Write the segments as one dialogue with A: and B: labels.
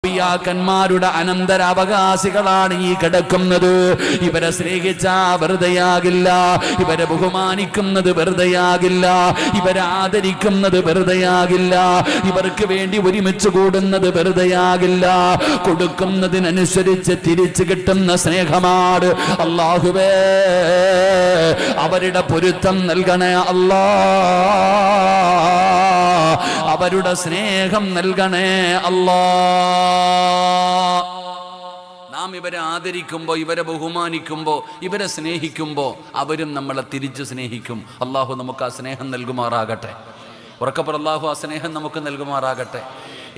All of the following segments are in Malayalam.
A: അമ്പിയാക്കന്മാരുടെ അനന്തരാവകാശികളാണ് ഈ കിടക്കുന്നത്. ഇവരെ സ്നേഹിച്ചാ വെറുതെയാകില്ല, ഇവരെ ബഹുമാനിക്കുന്നത് വെറുതെയാകില്ല, ഇവരെ ആദരിക്കുന്നത് വെറുതെയാകില്ല, ഇവർക്ക് വേണ്ടി ഒരുമിച്ച് കൂടുന്നത് വെറുതെയാകില്ല. കൊടുക്കുന്നതിനനുസരിച്ച് തിരിച്ചു കിട്ടുന്ന സ്നേഹമാണ്. അല്ലാഹുവേ, അവരുടെ പൊരുത്തം നൽകണേ അല്ലാ, അവരുടെ സ്നേഹം നൽകണേ അല്ലാ. നാം ഇവരെ ആദരിക്കുമ്പോൾ, ഇവരെ ബഹുമാനിക്കുമ്പോൾ, ഇവരെ സ്നേഹിക്കുമ്പോൾ അവരും നമ്മളെ തിരിച്ച് സ്നേഹിക്കും. അള്ളാഹു നമുക്ക് ആ സ്നേഹം നൽകുമാറാകട്ടെ. ഉറക്കപ്പുറ അള്ളാഹു ആ സ്നേഹം നമുക്ക് നൽകുമാറാകട്ടെ.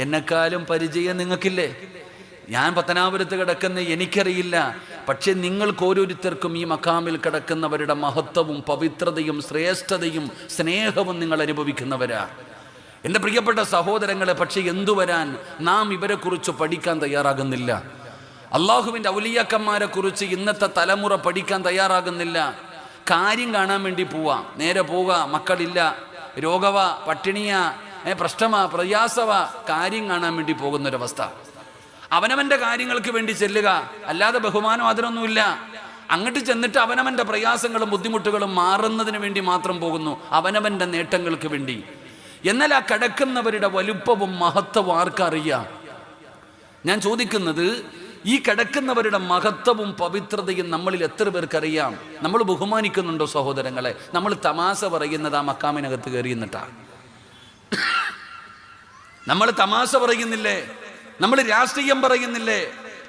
A: എന്നെക്കാളും പരിചയം നിങ്ങൾക്കില്ലേ? ഞാൻ പത്തനാപുരത്ത് കിടക്കുന്ന എനിക്കറിയില്ല, പക്ഷെ നിങ്ങൾക്ക് ഓരോരുത്തർക്കും ഈ മഖാമിൽ കിടക്കുന്നവരുടെ മഹത്വവും പവിത്രതയും ശ്രേഷ്ഠതയും സ്നേഹവും നിങ്ങൾ അനുഭവിക്കുന്നവരാ എൻ്റെ പ്രിയപ്പെട്ട സഹോദരങ്ങളെ. പക്ഷെ എന്തു വരാൻ നാം ഇവരെക്കുറിച്ച് പഠിക്കാൻ തയ്യാറാകുന്നില്ല. അള്ളാഹുവിൻ്റെ ഔലിയാക്കന്മാരെ കുറിച്ച് ഇന്നത്തെ തലമുറ പഠിക്കാൻ തയ്യാറാകുന്നില്ല. കാര്യം കാണാൻ വേണ്ടി പോവാം, നേരെ പോവുക, മക്കളില്ല, രോഗവ, പട്ടിണിയ, പ്രശ്നമ, പ്രയാസവ, കാര്യം കാണാൻ വേണ്ടി പോകുന്നൊരവസ്ഥ. അവനവൻ്റെ കാര്യങ്ങൾക്ക് വേണ്ടി ചെല്ലുക, അല്ലാതെ ബഹുമാനം അതിനൊന്നുമില്ല. അങ്ങോട്ട് ചെന്നിട്ട് അവനവൻ്റെ പ്രയാസങ്ങളും ബുദ്ധിമുട്ടുകളും മാറുന്നതിന് വേണ്ടി മാത്രം പോകുന്നു, അവനവൻ്റെ നേട്ടങ്ങൾക്ക് വേണ്ടി. എന്നാൽ ആ കിടക്കുന്നവരുടെ വലുപ്പവും മഹത്വവും ആർക്കറിയാം? ഞാൻ ചോദിക്കുന്നത്, ഈ കിടക്കുന്നവരുടെ മഹത്വവും പവിത്രതയും നമ്മളിൽ എത്ര പേർക്കറിയാം? നമ്മൾ ബഹുമാനിക്കുന്നുണ്ടോ സഹോദരങ്ങളെ? നമ്മൾ തമാശ പറയുന്നത് ആ മക്കാമിനകത്ത് കയറിയെന്നിട്ടാണ്. നമ്മൾ തമാശ പറയുന്നില്ലേ? നമ്മൾ രാഷ്ട്രീയം പറയുന്നില്ലേ?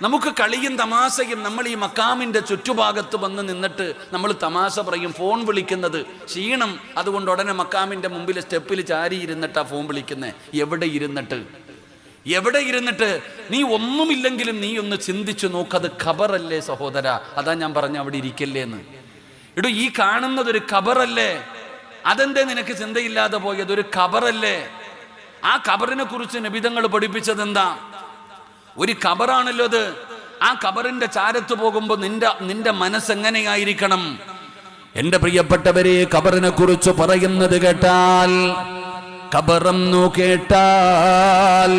A: നമുക്ക് കളിയും തമാശയും. നമ്മൾ ഈ മക്കാമിൻ്റെ ചുറ്റുഭാഗത്ത് വന്ന് നിന്നിട്ട് നമ്മൾ തമാശ പറയും. ഫോൺ വിളിക്കുന്നത് ക്ഷീണം, അതുകൊണ്ട് ഉടനെ മക്കാമിൻ്റെ മുമ്പിൽ സ്റ്റെപ്പിൽ ചാരി ഇരുന്നിട്ടാ ഫോൺ വിളിക്കുന്നത്. എവിടെ ഇരുന്നിട്ട്? നീ ഒന്നുമില്ലെങ്കിലും നീ ഒന്ന് ചിന്തിച്ചു നോക്കത് ഖബറല്ലേ സഹോദര. അതാ ഞാൻ പറഞ്ഞ അവിടെ ഇരിക്കല്ലേ എന്ന്. ഇടൂ, ഈ കാണുന്നതൊരു ഖബറല്ലേ? അതെന്തേ നിനക്ക് ചിന്തയില്ലാതെ പോയത്? ഒരു ഖബറല്ലേ? ആ ഖബറിനെ കുറിച്ച് നബിതങ്ങൾ പഠിപ്പിച്ചത് എന്താ? ഒരു ഖബറാണല്ലോ അത്. ആ ഖബറിന്റെ ചാരത്ത് പോകുമ്പോൾ നിന്റെ മനസ്സെങ്ങനെയായിരിക്കണം? എന്റെ പ്രിയപ്പെട്ടവരെ, ഖബറിനെ കുറിച്ച് പറയുന്നത് കേട്ടാൽ, ഖബറെന്നു കേട്ടാൽ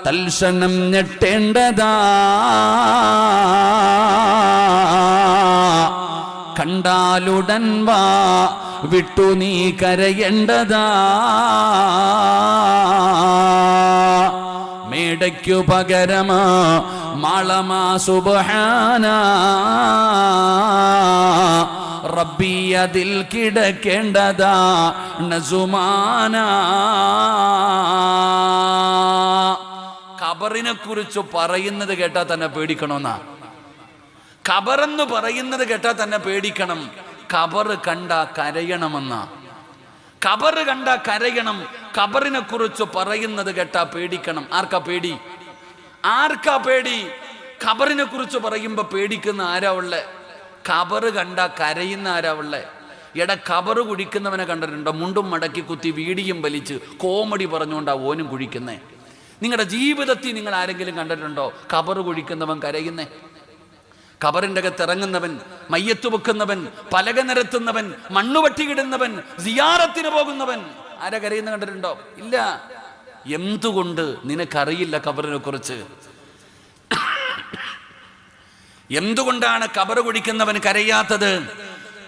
A: തൽക്ഷണം ഞെട്ടേണ്ടതാ, കണ്ടാലുടൻ വാ വിട്ടു നീ കരയേണ്ടതാ, മേടയ്ക്കു പകരമാ മാളമാ സുബ്ഹാന റബ്ബി അതിൽ കിടക്കേണ്ടതാ നസുമാന. ഖബറിനെ കുറിച്ച് പറയുന്നത് കേട്ടാൽ തന്നെ പേടിക്കണമെന്നാ. ഖബറെന്ന് പറയുന്നത് കേട്ടാൽ തന്നെ പേടിക്കണം. ഖബർ കണ്ട കരയണമെന്ന. ഖബർ കണ്ട കരയണം. ഖബറിനെ കുറിച്ച് പറയുന്നത് കേട്ടാ പേടിക്കണം. ആർക്കാ പേടി? ഖബറിനെ കുറിച്ച് പറയുമ്പോ പേടിക്കുന്ന ആരാ ഉള്ളേ? ഖബർ കണ്ട കരയുന്ന ആരാ ഉള്ളേ? ഖബർ കുഴിക്കുന്നവനെ കണ്ടിട്ടുണ്ടോ? മുണ്ടും മടക്കി കുത്തി വീടിയും വലിച്ച് കോമഡി പറഞ്ഞുകൊണ്ടാ ഓനും കുഴിക്കുന്നേ. നിങ്ങളുടെ ജീവിതത്തിൽ നിങ്ങൾ ആരെങ്കിലും കണ്ടിട്ടുണ്ടോ ഖബർ കുഴിക്കുന്നവൻ കരയുന്നേ? ഖബറിൻ്റെ അകത്ത് ഇറങ്ങുന്നവൻ, മയ്യത്ത് വെക്കുന്നവൻ, പലക നിരത്തുന്നവൻ, മണ്ണുവട്ടിയിടുന്നവൻ, സിയാറത്തിന് പോകുന്നവൻ ആരാ കരയുന്ന കണ്ടിട്ടുണ്ടോ? ഇല്ല. എന്തുകൊണ്ട്? നിനക്കറിയില്ല ഖബറിനെ കുറിച്ച്. എന്തുകൊണ്ടാണ് ഖബർ കുഴിക്കുന്നവൻ കരയാത്തത്?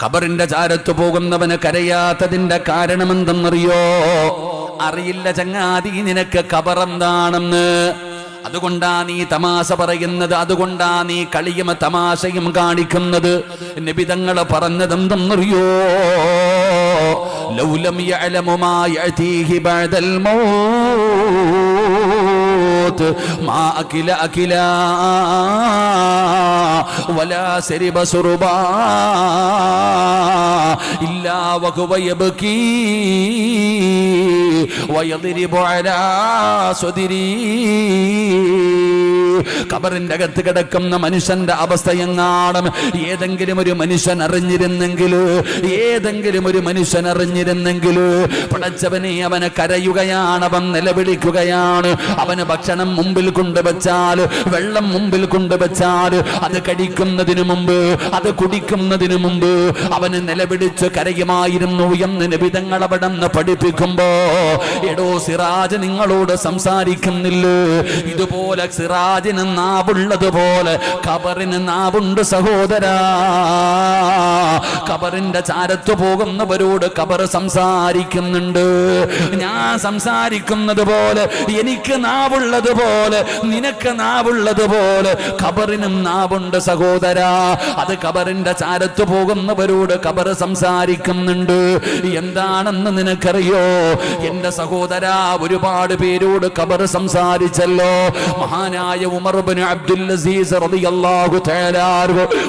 A: ഖബറിന്റെ ചാരത്ത് പോകുന്നവന് കരയാത്തതിന്റെ കാരണം എന്തെന്നറിയോ? അറിയില്ല ചങ്ങാതി നിനക്ക് ഖബർ എന്താണെന്ന്. അതുകൊണ്ടാ നീ തമാശ പറയുന്നത്, അതുകൊണ്ടാ നീ കളിയും തമാശയും കാണിക്കുന്നത്. നബിതങ്ങൾ പറഞ്ഞതെന്തെന്നറിയോ? ലൗലം യഅലമു മാ യഅതീഹി ബഅദൽ മൗത്ത് മാ അകില വലാ ശരിബ സുർബാ ഇല്ലാ വഹുവ യബ്കീ വയദ്രിബു അലാ സദരി. ഖബറിന്റെ അകത്ത് കിടക്കുന്ന മനുഷ്യന്റെ അവസ്ഥ എങ്ങാണം ഏതെങ്കിലും ഒരു മനുഷ്യൻ അറിഞ്ഞിരുന്നെങ്കിൽ, ഏതെങ്കിലും ഒരു മനുഷ്യൻ അറിഞ്ഞിരുന്നെങ്കിൽ, പടച്ചവനെ അവനെ കരയുകയാണ്, അവൻ നിലവിളിക്കുകയാണ്. അവന് ഭക്ഷണം മുമ്പിൽ കൊണ്ടുവച്ചാൽ, വെള്ളം മുമ്പിൽ കൊണ്ടുവച്ചാൽ, അത് കഴിക്കുന്നതിന് മുമ്പ്, അത് കുടിക്കുന്നതിന് മുമ്പ് അവന് നിലവിളിച്ച് കരയുമായിരുന്നു എന്ന് നബി തങ്ങൾ അവിടെ നിന്ന് പഠിപ്പിക്കുമ്പോ, എടോ സിറാജ് നിങ്ങളോട് സംസാരിക്കുന്നില്ലേ? ഇതുപോലെ സിറാജിന് നാവുള്ളതുപോലെ ഖബറിന് നാവുണ്ട് സഹോദരാ. ഖബറിന്റെ ചാരത്ത് പോകുന്നവരോട് ഖബർ സംസാരിക്കുന്നുണ്ട്. ഞാൻ സംസാരിക്കുന്നത് പോലെ, എനിക്ക് നാവുള്ളതുപോലെ, നിനക്ക് നാവുള്ളതുപോലെ ഖബറിനും നാവുണ്ട് സഹോദരാ. അത് ഖബറിന്റെ ചാരത്ത് പോകുന്നവരോട് ഖബർ സംസാരിക്കുന്നുണ്ട്. എന്താണെന്ന് നിനക്കറിയോ എന്റെ സഹോദരാ? ഒരുപാട് പേരോട് ഖബർ സംസാരിച്ചല്ലോ. മഹാനായ ഉമർ ഇബ്നു അബ്ദുൽ അസീസ് റളിയല്ലാഹു തആല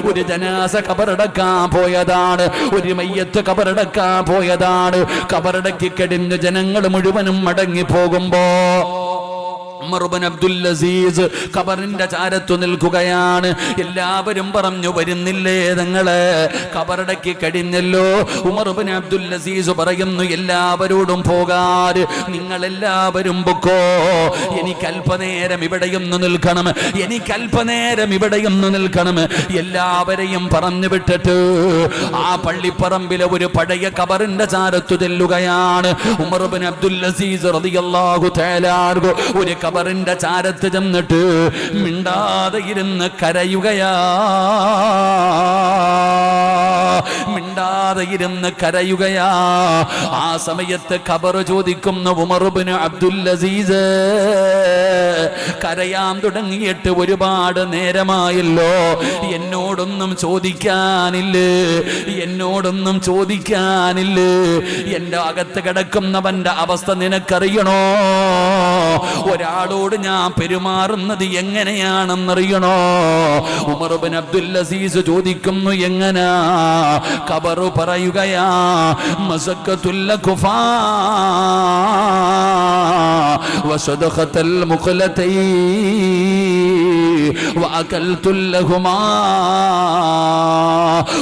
A: ഒരു ജനാസ ഖബറടക്കാൻ പോയതാണ്, ഒരു മയ്യത്ത് ഖബറടക്കാൻ പോയതാണ്. ഖബറടക്കി കഴിഞ്ഞ് ജനങ്ങൾ മുഴുവനും മടങ്ങി പോകുമ്പോ ഉമർ ഇബ്നു അബ്ദുൽ അസീസ് ഖബറിന്റെ ചാരത്തു നിൽക്കുകയാണ്. എല്ലാവരും പറഞ്ഞു, വരുന്നില്ലേ നിങ്ങളെ? ഖബറടക്കി കഴിഞ്ഞല്ലോ. ഉമർ ഇബ്നു അബ്ദുൽ അസീസ് പറയുന്നു, എല്ലാവരോടും പോകാൻ, നിങ്ങൾ എല്ലാവരും പൊക്കോ, എനിക്ക് അല്പനേരം ഇവിടെയൊന്ന് നിൽക്കണം, എനിക്ക് അല്പനേരം ഇവിടെയൊന്ന് നിൽക്കണം. എല്ലാവരെയും പറഞ്ഞു വിട്ടിട്ട് ആ പള്ളിപ്പറമ്പിലെ ഒരു പഴയ ഖബറിന്റെ ചാരത്തു ചെല്ലുകയാണ്. ഉമർ ഇബ്നു അബ്ദുൽ അസീസ് റളിയല്ലാഹു തആല ഒരു ഖബറിന്റെ ചാരത്ത് ചെന്നിട്ട് മിണ്ടാതെ ഇരുന്ന് കരയുകയാ, മിണ്ടാതെ ഇരുന്ന് കരയുകയാ. ആ സമയത്ത് ഖബർ ചോദിക്കുന്ന ഉമർ ഇബ്നു അബ്ദുൽ അസീസ്, കരയാൻ തുടങ്ങിയിട്ട് ഒരുപാട് നേരമായല്ലോ, എന്നോടൊന്നും ചോദിക്കാനില്ലേ, എന്നോടൊന്നും ചോദിക്കാനില്ലേ? എന്റെ അകത്ത് കിടക്കുന്നവന്റെ അവസ്ഥ നിനക്കറിയണോ? ഒരാളോട് ഞാൻ പെരുമാറുന്നത് എങ്ങനെയാണെന്നറിയണോ? ഉമർ ഇബ്നു അബ്ദുൽ അസീസ് ചോദിക്കുന്നു, എങ്ങനാ? ഖബർ പറയുകയാ, മസക്കത്തുൽ കുഫാ വസദഖത്തുൽ മുഖലതൈ വഅകൽതുൽ ലഹുമാ.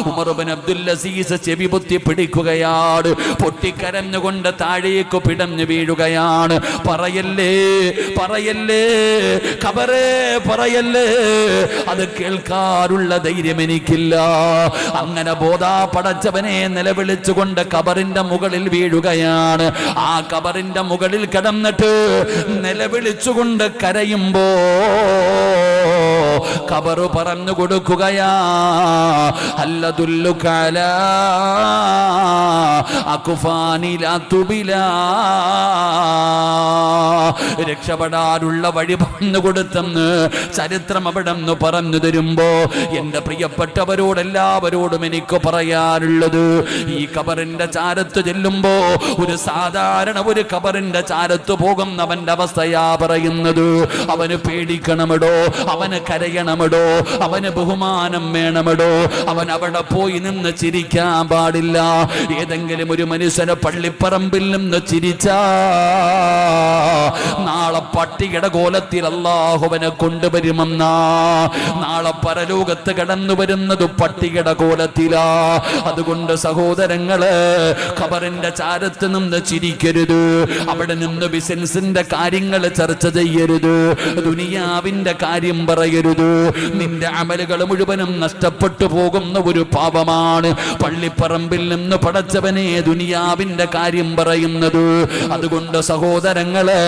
A: ഉമർ ഇബ്നു അബ്ദുൽ അസീസ് ചെവി പൊത്തി പിടിക്കുകയാണ്, പൊട്ടിക്കരഞ്ഞുകൊണ്ട് താഴേക്ക് പിടഞ്ഞു വീഴുകയാണ്. പറയല്ലേ, പറയല്ലേ ഖബറേ, പറയല്ലേ, അത് കേൾക്കാനുള്ള ധൈര്യം എനിക്കില്ല. അങ്ങനെ ബോധാപടച്ചവനെ നിലവിളിച്ചുകൊണ്ട് ഖബറിന്റെ മുകളിൽ വീഴുകയാണ്. ആ ഖബറിന്റെ മുകളിൽ കിടന്നിട്ട് നിലവിളിച്ചുകൊണ്ട് കരയുമ്പോ ഖബർ പറഞ്ഞു കൊടുക്കുകയാ, അല്ലദുല്ലുക അലാ അക്ഫാനി ലാ തുബിലാ, രക്ഷപ്പെടാനുള്ള വഴി പറഞ്ഞു കൊടുത്തെന്ന് ചരിത്രം അവിടെ നിന്ന് പറഞ്ഞു തരുമ്പോ, എന്റെ പ്രിയപ്പെട്ടവരോട് എല്ലാവരോടും എനിക്ക് പറയാനുള്ളത്, ഈ ഖബറിന്റെ ചാരത്ത് ചെല്ലുമ്പോ ഒരു സാധാരണ ഒരു ഖബറിന്റെ ചാരത്ത് പോകുന്നവന്റെ അവസ്ഥയാ പറയുന്നത്. അവന് പേടിക്കണമെടോ, അവന് കരയണമെടോ, അവന് ബഹുമാനം വേണമെടോ. അവൻ അവിടെ പോയി നിന്ന് ചിരിക്കാൻ പാടില്ല. ഏതെങ്കിലും ഒരു മനുഷ്യനെ പള്ളിപ്പറമ്പിൽ നിന്ന് ചിരിച്ചാ നാളെ പട്ടികയുടെ കോലത്തിൽ അല്ലാഹുവിനെ കൊണ്ടുവരുമെന്നാ. നാളെ പരലോകത്ത് കടന്നു വരുന്നത് പട്ടികയുടെ കോലത്തിലാ. അതുകൊണ്ട് സഹോദരങ്ങള്, ഖബറിന്റെ ചാരത്ത് നിന്ന് ചിരിക്കരുത്, അവിടെ നിന്ന് ബിസിനസിന്റെ കാര്യങ്ങൾ ചർച്ച ചെയ്യരുത്, ദുനിയാവിന്റെ കാര്യം പറയരുത്. നിന്റെ അമലുകൾ മുഴുവനും നഷ്ടപ്പെട്ടു പോകുന്ന ഒരു പാപമാണ് പള്ളിപ്പറമ്പിൽ നിന്ന് പടച്ചവനെ ദുനിയാവിന്റെ കാര്യം പറയുന്നത്. അതുകൊണ്ട് സഹോദരങ്ങളെ,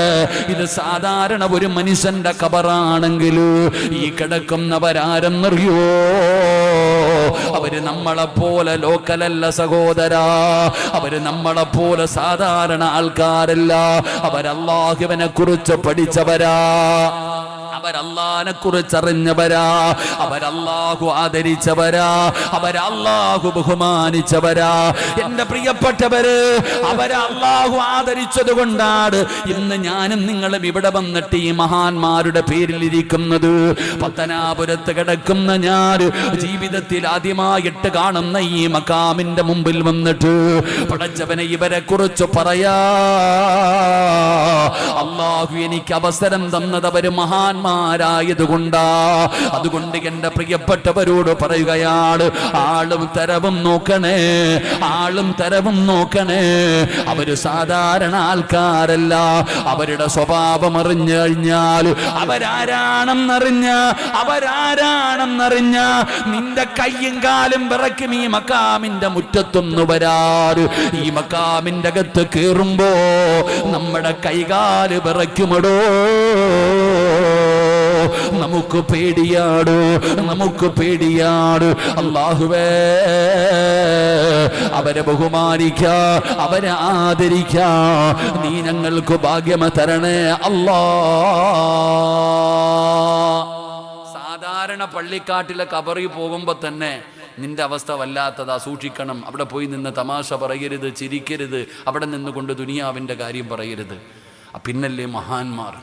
A: ഇത് സാധാരണ ഒരു മനുഷ്യന്റെ ഖബറാണെങ്കിൽ ഈ കിടക്കുന്നവരാരെന്നറിയോ? അവര് നമ്മളെപ്പോലെ ലോക്കലല്ല സഹോദരാ, അവര് നമ്മളെപ്പോലെ സാധാരണ ആൾക്കാരല്ല. അവരല്ലാഹുവിനെ കുറിച്ച് പഠിച്ചവരാ, അവരല്ലാഹുവിനെ കുറിച്ച് അറിഞ്ഞവരാ, അവരല്ലാഹു ആദരിച്ചവരാ, അവരല്ലാഹു ബഹുമാനിച്ചവരാ. എന്റെ പ്രിയപ്പെട്ടവര്, അവരല്ലാഹു ആദരിച്ചത് കൊണ്ടാണ് ഇന്ന് ഞാനും നിങ്ങളും ഇവിടെ വന്നിട്ട് ഈ മഹാന്മാരുടെ പേരിൽ ഇരിക്കുന്നത്. പത്തനാപുരത്ത് കിടക്കുന്ന ഞാൻ ജീവിതത്തിൽ ആദ്യമായിട്ട് കാണുന്ന ഈ മക്കാമിന്റെ മുമ്പിൽ വന്നിട്ട് പടച്ചവനെ ഇവരെ കുറിച്ച് പറയാ. അല്ലാഹു എനിക്ക് അവസരം തന്നത് അവര് മഹാന്മാർ മഹാന്മാരായതുകൊണ്ടാ. അതുകൊണ്ട് എന്റെ പ്രിയപ്പെട്ടവരോട് പറയുകയാണ്, ആളും തരവും നോക്കണേ, ആളും തരവും നോക്കണേ. അവര് സാധാരണ ആൾക്കാരല്ല. അവരുടെ സ്വഭാവം അറിഞ്ഞു കഴിഞ്ഞാൽ, അവരാരാണെന്നറിഞ്ഞ നിന്റെ കയ്യും കാലും വിറയ്ക്കും. ഈ മക്കാമിന്റെ മുറ്റത്തൊന്നു വരാറ്, ഈ മക്കാമിന്റെ അകത്ത് കേറുമ്പോ നമ്മുടെ കൈകാല് വിറയ്ക്കുമടോ. നമുക്ക് പേടിയാട്. അല്ലാഹുവേ, അവരെ ബഹുമാനിക്കാ, അവരെ ആദരിക്കാ. നീ ഞങ്ങൾക്ക് ഭാഗ്യം തരണേ അല്ലാ. സാധാരണ പള്ളിക്കാട്ടിലെ കബറിൽ പോകുമ്പോ തന്നെ നിന്റെ അവസ്ഥ വല്ലാത്തതാ, സൂക്ഷിക്കണം. അവിടെ പോയി നിന്ന് തമാശ പറയരുത്, ചിരിക്കരുത്, അവിടെ നിന്നുകൊണ്ട് ദുനിയാവിൻ്റെ കാര്യം പറയരുത്. പിന്നല്ലേ മഹാന്മാർ,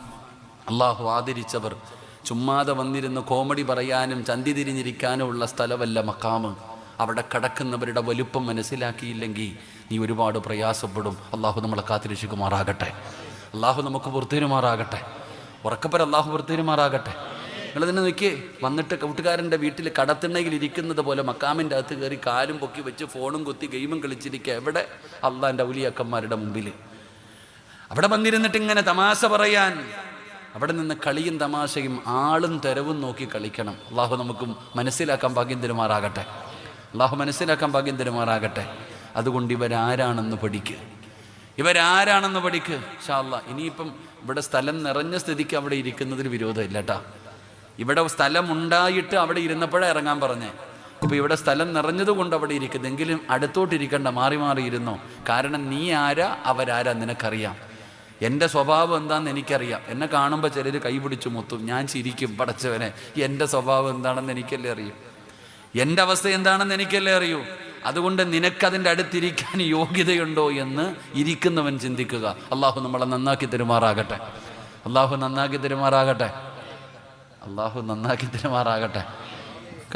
A: അള്ളാഹു ആദരിച്ചവർ. ചുമ്മാതെ വന്നിരുന്ന് കോമഡി പറയാനും ചന്തി തിരിഞ്ഞിരിക്കാനും ഉള്ള സ്ഥലമല്ല മക്കാമ്. അവിടെ കിടക്കുന്നവരുടെ വലുപ്പം മനസ്സിലാക്കിയില്ലെങ്കിൽ നീ ഒരുപാട് പ്രയാസപ്പെടും. അള്ളാഹു നമ്മളെ കാത്തിരക്ഷിക്കുമാറാകട്ടെ. അള്ളാഹു നമുക്ക് പുറത്തേരുമാറാകട്ടെ. ഉറക്കപ്പര അള്ളാഹു പുറത്തേരുമാറാകട്ടെ. നിങ്ങൾ തന്നെ നോക്കിയേ, വന്നിട്ട് കൂട്ടുകാരൻ്റെ വീട്ടിൽ കടത്തിണ്ണയിൽ ഇരിക്കുന്നത് പോലെ മക്കാമിൻ്റെ അകത്ത് കയറി കാലും പൊക്കി വെച്ച് ഫോണും കുത്തി ഗെയിമും കളിച്ചിരിക്കുക. എവിടെ? അള്ളാൻ്റെ ഔലിയാക്കന്മാരുടെ മുമ്പിൽ. അവിടെ വന്നിരുന്നിട്ട് ഇങ്ങനെ തമാശ പറയാൻ, അവിടെ നിന്ന് കളിയും തമാശയും ആളും തരവും നോക്കി കളിക്കണം. അള്ളാഹു നമുക്ക് മനസ്സിലാക്കാൻ ഭാഗ്യം തരുമാറാകട്ടെ. അള്ളാഹു മനസ്സിലാക്കാൻ ഭാഗ്യം തരുമാറാകട്ടെ. അതുകൊണ്ട് ഇവരാരാണെന്ന് പഠിക്ക്. ഇൻഷാ അല്ലാഹ്. ഇനിയിപ്പം ഇവിടെ സ്ഥലം നിറഞ്ഞ സ്ഥിതിക്ക് അവിടെ ഇരിക്കുന്നതിന് വിരോധമില്ല കേട്ടാ. ഇവിടെ സ്ഥലം ഉണ്ടായിട്ട് അവിടെ ഇരുന്നപ്പോഴേ ഇറങ്ങാൻ പറഞ്ഞേ. ഇപ്പം ഇവിടെ സ്ഥലം നിറഞ്ഞതുകൊണ്ട് അവിടെ ഇരിക്കുന്നെങ്കിലും അടുത്തോട്ടിരിക്കണ്ട, മാറി മാറി ഇരുന്നോ. കാരണം നീ ആരാ, അവരാരാ നിനക്കറിയാം. എൻ്റെ സ്വഭാവം എന്താണെന്ന് എനിക്കറിയാം. എന്നെ കാണുമ്പോൾ ചിലർ കൈപിടിച്ചു മുത്തും, ഞാൻ ചിരിക്കും. പടച്ചവനെ, എൻ്റെ സ്വഭാവം എന്താണെന്ന് എനിക്കല്ലേ അറിയൂ, എൻ്റെ അവസ്ഥ എന്താണെന്ന് എനിക്കല്ലേ അറിയൂ. അതുകൊണ്ട് നിനക്കതിൻ്റെ അടുത്തിരിക്കാൻ യോഗ്യതയുണ്ടോ എന്ന് ഇരിക്കുന്നവൻ ചിന്തിക്കുക. അള്ളാഹു നമ്മളെ നന്നാക്കി തരുമാറാകട്ടെ. അള്ളാഹു നന്നാക്കി തരുമാറാകട്ടെ.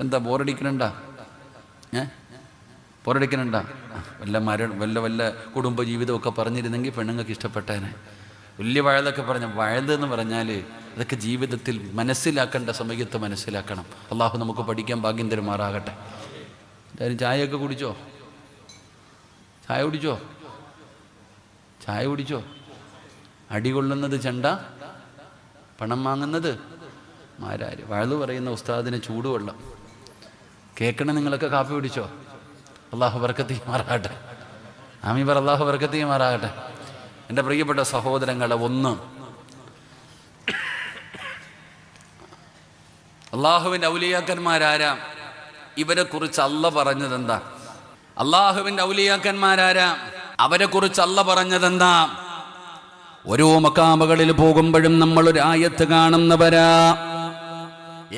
A: എന്താ ബോറടിക്കണുണ്ടാ? ബോറടിക്കണുണ്ടാ? വല്ല കുടുംബ ജീവിതമൊക്കെ പറഞ്ഞിരുന്നെങ്കിൽ പെണ്ണുങ്ങൾക്ക് ഇഷ്ടപ്പെട്ടേനെ. വലിയ വഴുതൊക്കെ വഴുതെന്ന് പറഞ്ഞാൽ അതൊക്കെ ജീവിതത്തിൽ മനസ്സിലാക്കേണ്ട സമയത്ത് മനസ്സിലാക്കണം. അള്ളാഹു നമുക്ക് പഠിക്കാൻ ഭാഗ്യം തരുമാറാകട്ടെ. എല്ലാവരും ചായയൊക്കെ കുടിച്ചോ? ചായ കുടിച്ചോ? അടികൊള്ളുന്നത് ചെണ്ട, പണം വാങ്ങുന്നത് മാരാര്. വഴുത് പറയുന്ന ഉസ്താദിന് ചൂടുവെള്ളം കേൾക്കണം. നിങ്ങളൊക്കെ കാപ്പി കുടിച്ചോ? അള്ളാഹു ബർക്കത്ത് ചെയ്യുമാറാകട്ടെ. ആമീൻ പറ. അള്ളാഹു ബർക്കത്ത് ചെയ്യുമാറാകട്ടെ. എൻ്റെ പ്രിയപ്പെട്ട സഹോദരങ്ങളെ, ഒന്ന് അള്ളാഹുവിൻ്റെ ഔലിയാക്കന്മാരാരാ? ഇവരെ കുറിച്ച് അള്ളാഹ് പറഞ്ഞതെന്താ? അള്ളാഹുവിൻ്റെ ഔലിയാക്കന്മാരാരാ? അവരെ കുറിച്ച് അള്ളാഹ് പറഞ്ഞതെന്താ? ഓരോ മക്കാമുകളിൽ പോകുമ്പോഴും നമ്മളൊരു ആയത്ത് കാണുന്നവരാ.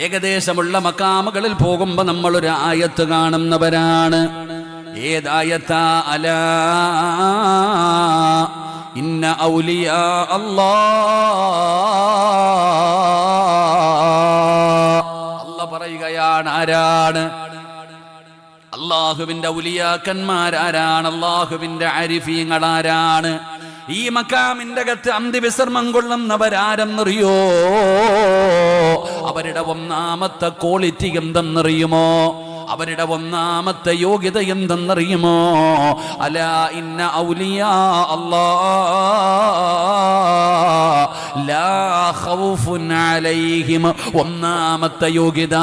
A: ഏകദേശമുള്ള മക്കാമുകളിൽ പോകുമ്പോൾ നമ്മളൊരു ആയത്ത് കാണുന്നവരാണ്. ഏതായത്താ? അലാ ഇന്ന ഔലിയാ അല്ലാഹ് പറയുകയാണ്. ആരാണ് അള്ളാഹുവിൻ്റെ ഔലിയാക്കന്മാരാരാണ്? അള്ളാഹുവിൻ്റെ ആരിഫീങ്ങൾ ആരാണ്? ഈ മക്കാമിന്റെ അകത്ത് അന്തിവിശ്രമം കൊള്ളുന്നവരാരെന്നറിയോ? അവരുടെ ഒന്നാമത്തെ ക്വാളിറ്റി എന്തെന്നറിയുമോ? അവരുടെ ഒന്നാമത്തെ യോഗ്യത എന്തെന്നറിയുമോ? അലാ ഇന്ന ഔലിയാ അല്ലാഹ് ലാ ഖൗഫുൻ അലൈഹിം. ഒന്നാമത്തെ യോഗ്യത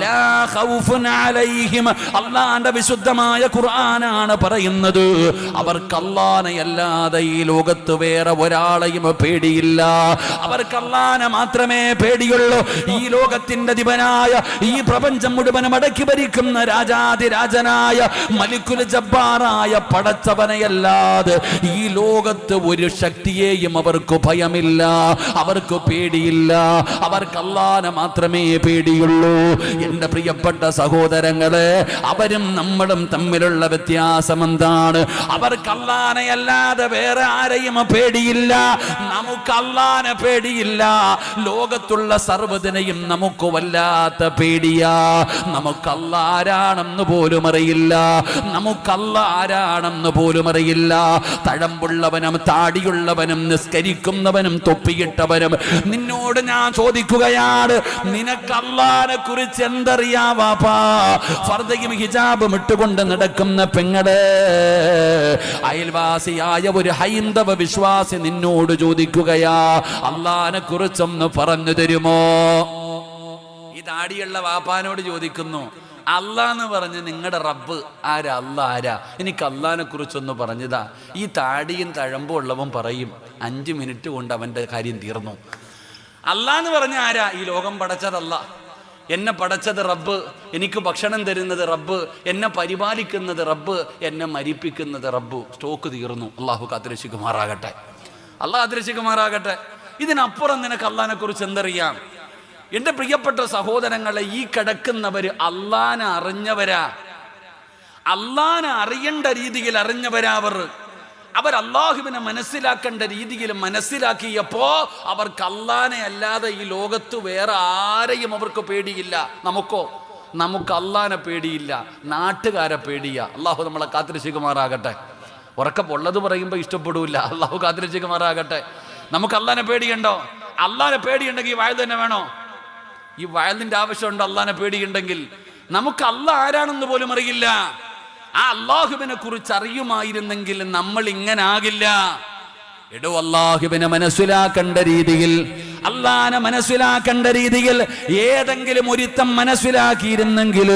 A: ലാ ഖൗഫുൻ അലൈഹിം. അല്ലാഹുവിന്റെ വിശുദ്ധമായ ഖുർആനാണ് പറയുന്നത്. അവർക്ക് അല്ലാഹനെ അല്ലാതെ ഈ ലോകത്ത് വേറെ ഒരാളെയും പേടിയില്ല. അവർക്ക് അല്ലാഹനെ മാത്രമേ പേടിയുള്ളൂ. ഈ ലോകത്തിന്റെ അധിപനായ, ഈ പ്രപഞ്ചം മുഴുവനും അടക്കി ഭരിക്കുന്ന രാജാതിരാജനായ മലിക്കുൽ ജബ്ബാറായ പടച്ചവനെയല്ലാതെ ഈ ലോകത്ത് ഒരു ശക്തിയെയും അവർക്ക് ഭയമില്ല, അവർക്ക് പേടിയില്ല. അവർക്ക് അല്ലാഹനെ മാത്രമേ പേടിയുള്ളൂ. എൻ്റെ പ്രിയപ്പെട്ട സഹോദരങ്ങളെ, അവരും നമ്മളും തമ്മിലുള്ള വ്യത്യാസം എന്താണ്? അവർക്ക് അല്ലാഹനെ അല്ലാതെ വേറെ ആരെയും പേടിയില്ല. നമുക്ക് അല്ലാഹനെ പേടിയില്ല. ലോകത്തുള്ള സർവ്വതിനെയും നമുക്ക് വല്ലാത്ത പേടിയാ. നമുക്ക് അല്ലാഹ് ആരാണെന്ന് പോലും അറിയില്ല. തഴമ്പുള്ളവനും താടി താടിയുള്ളവനും നിസ്കരിക്കുന്നവനും തൊപ്പിയിട്ടവനും നിന്നോട് ഞാൻ ചോദിക്കുകയാണ്, നിനക്ക് അല്ലാഹുവിനെ കുറിച്ച് എന്തറിയാവാപ്പാ? ഫർദയും ഹിജാബും ഇട്ടുകൊണ്ട് നടക്കുന്ന പെങ്ങളെ, അയൽവാസിയായ ഒരു ഹൈന്ദവ വിശ്വാസി നിന്നോട് ചോദിക്കുകയാ, അല്ലാഹുവിനെ കുറിച്ചൊന്ന് പറഞ്ഞു തരുമോ? ഈ താടിയുള്ള വാപ്പാനോട് ചോദിക്കുന്നു, അല്ലാന്ന് പറഞ്ഞ് നിങ്ങളുടെ റബ്ബ് ആരാ? അല്ലാഹ് ആരാ? എനിക്ക് അല്ലാഹനെ കുറിച്ചൊന്ന് പറഞ്ഞതാ. ഈ താടിയും തഴമ്പും ഉള്ളവൻ പറയും 5 മിനിറ്റ് കൊണ്ട് അവൻ്റെ കാര്യം തീർന്നു. അല്ലാന്ന് പറഞ്ഞ ആരാ? ഈ ലോകം പടച്ചതല്ല, എന്നെ പടച്ചത് റബ്ബ്, എനിക്ക് ഭക്ഷണം തരുന്നത് റബ്ബ്, എന്നെ പരിപാലിക്കുന്നത് റബ്ബ്, എന്നെ മരിപ്പിക്കുന്നത് റബ്ബ്. സ്റ്റോക്ക് തീർന്നു. അള്ളാഹു കാത്തുരക്ഷിക്കുമാറാകട്ടെ, അള്ളാഹു കാത്തുരക്ഷിക്കുമാറാകട്ടെ. ഇതിനപ്പുറം നിനക്ക് അല്ലാഹനെ കുറിച്ച് എന്തറിയാം? എൻ്റെ പ്രിയപ്പെട്ട സഹോദരങ്ങളെ, ഈ കിടക്കുന്നവര് അല്ലാഹനെ അറിഞ്ഞവരാ, അല്ലാഹനെ അറിയേണ്ട രീതിയിൽ അറിഞ്ഞവരാ. അവർ അല്ലാഹുവിനെ മനസ്സിലാക്കേണ്ട രീതിയിൽ മനസ്സിലാക്കിയപ്പോ അവർക്ക് അല്ലാഹനെ അല്ലാതെ ഈ ലോകത്ത് വേറെ ആരെയും അവർക്ക് പേടിയില്ല. നമുക്ക് അല്ലാഹനെ പേടിയില്ല, നാട്ടുകാരെ പേടിയാ. അള്ളാഹു നമ്മളെ കാത്തുരക്ഷിക്കുമാറാകട്ടെ. ഉറക്കമുള്ളത് പറയുമ്പോൾ ഇഷ്ടപ്പെടൂല. അള്ളാഹു കാത്തുരക്ഷിക്കുമാറാകട്ടെ. നമുക്ക് അല്ലാഹനെ പേടിയുണ്ടോ? അല്ലാഹനെ പേടിയുണ്ടെങ്കിൽ ഈ വയൽ തന്നെ വേണോ? ഈ വയലിന്റെ ആവശ്യമുണ്ട്? അല്ലാഹനെ പേടിയുണ്ടെങ്കിൽ നമുക്ക് അല്ലാഹ് ആരാണെന്ന് പോലും അറിയില്ല. ആ അല്ലാഹുവിനെ കുറിച്ച് അറിയുമായിരുന്നെങ്കിൽ നമ്മൾ ഇങ്ങനെ ആകില്ല. എടോ, അല്ലാഹുവിനെ മനസ്സിലാക്കേണ്ട രീതിയിൽ, അല്ലാഹനെ മനസ്സിലാക്കേണ്ട രീതിയിൽ ഏതെങ്കിലും ഒരുത്തം മനസ്സിലാക്കിയിരുന്നെങ്കിൽ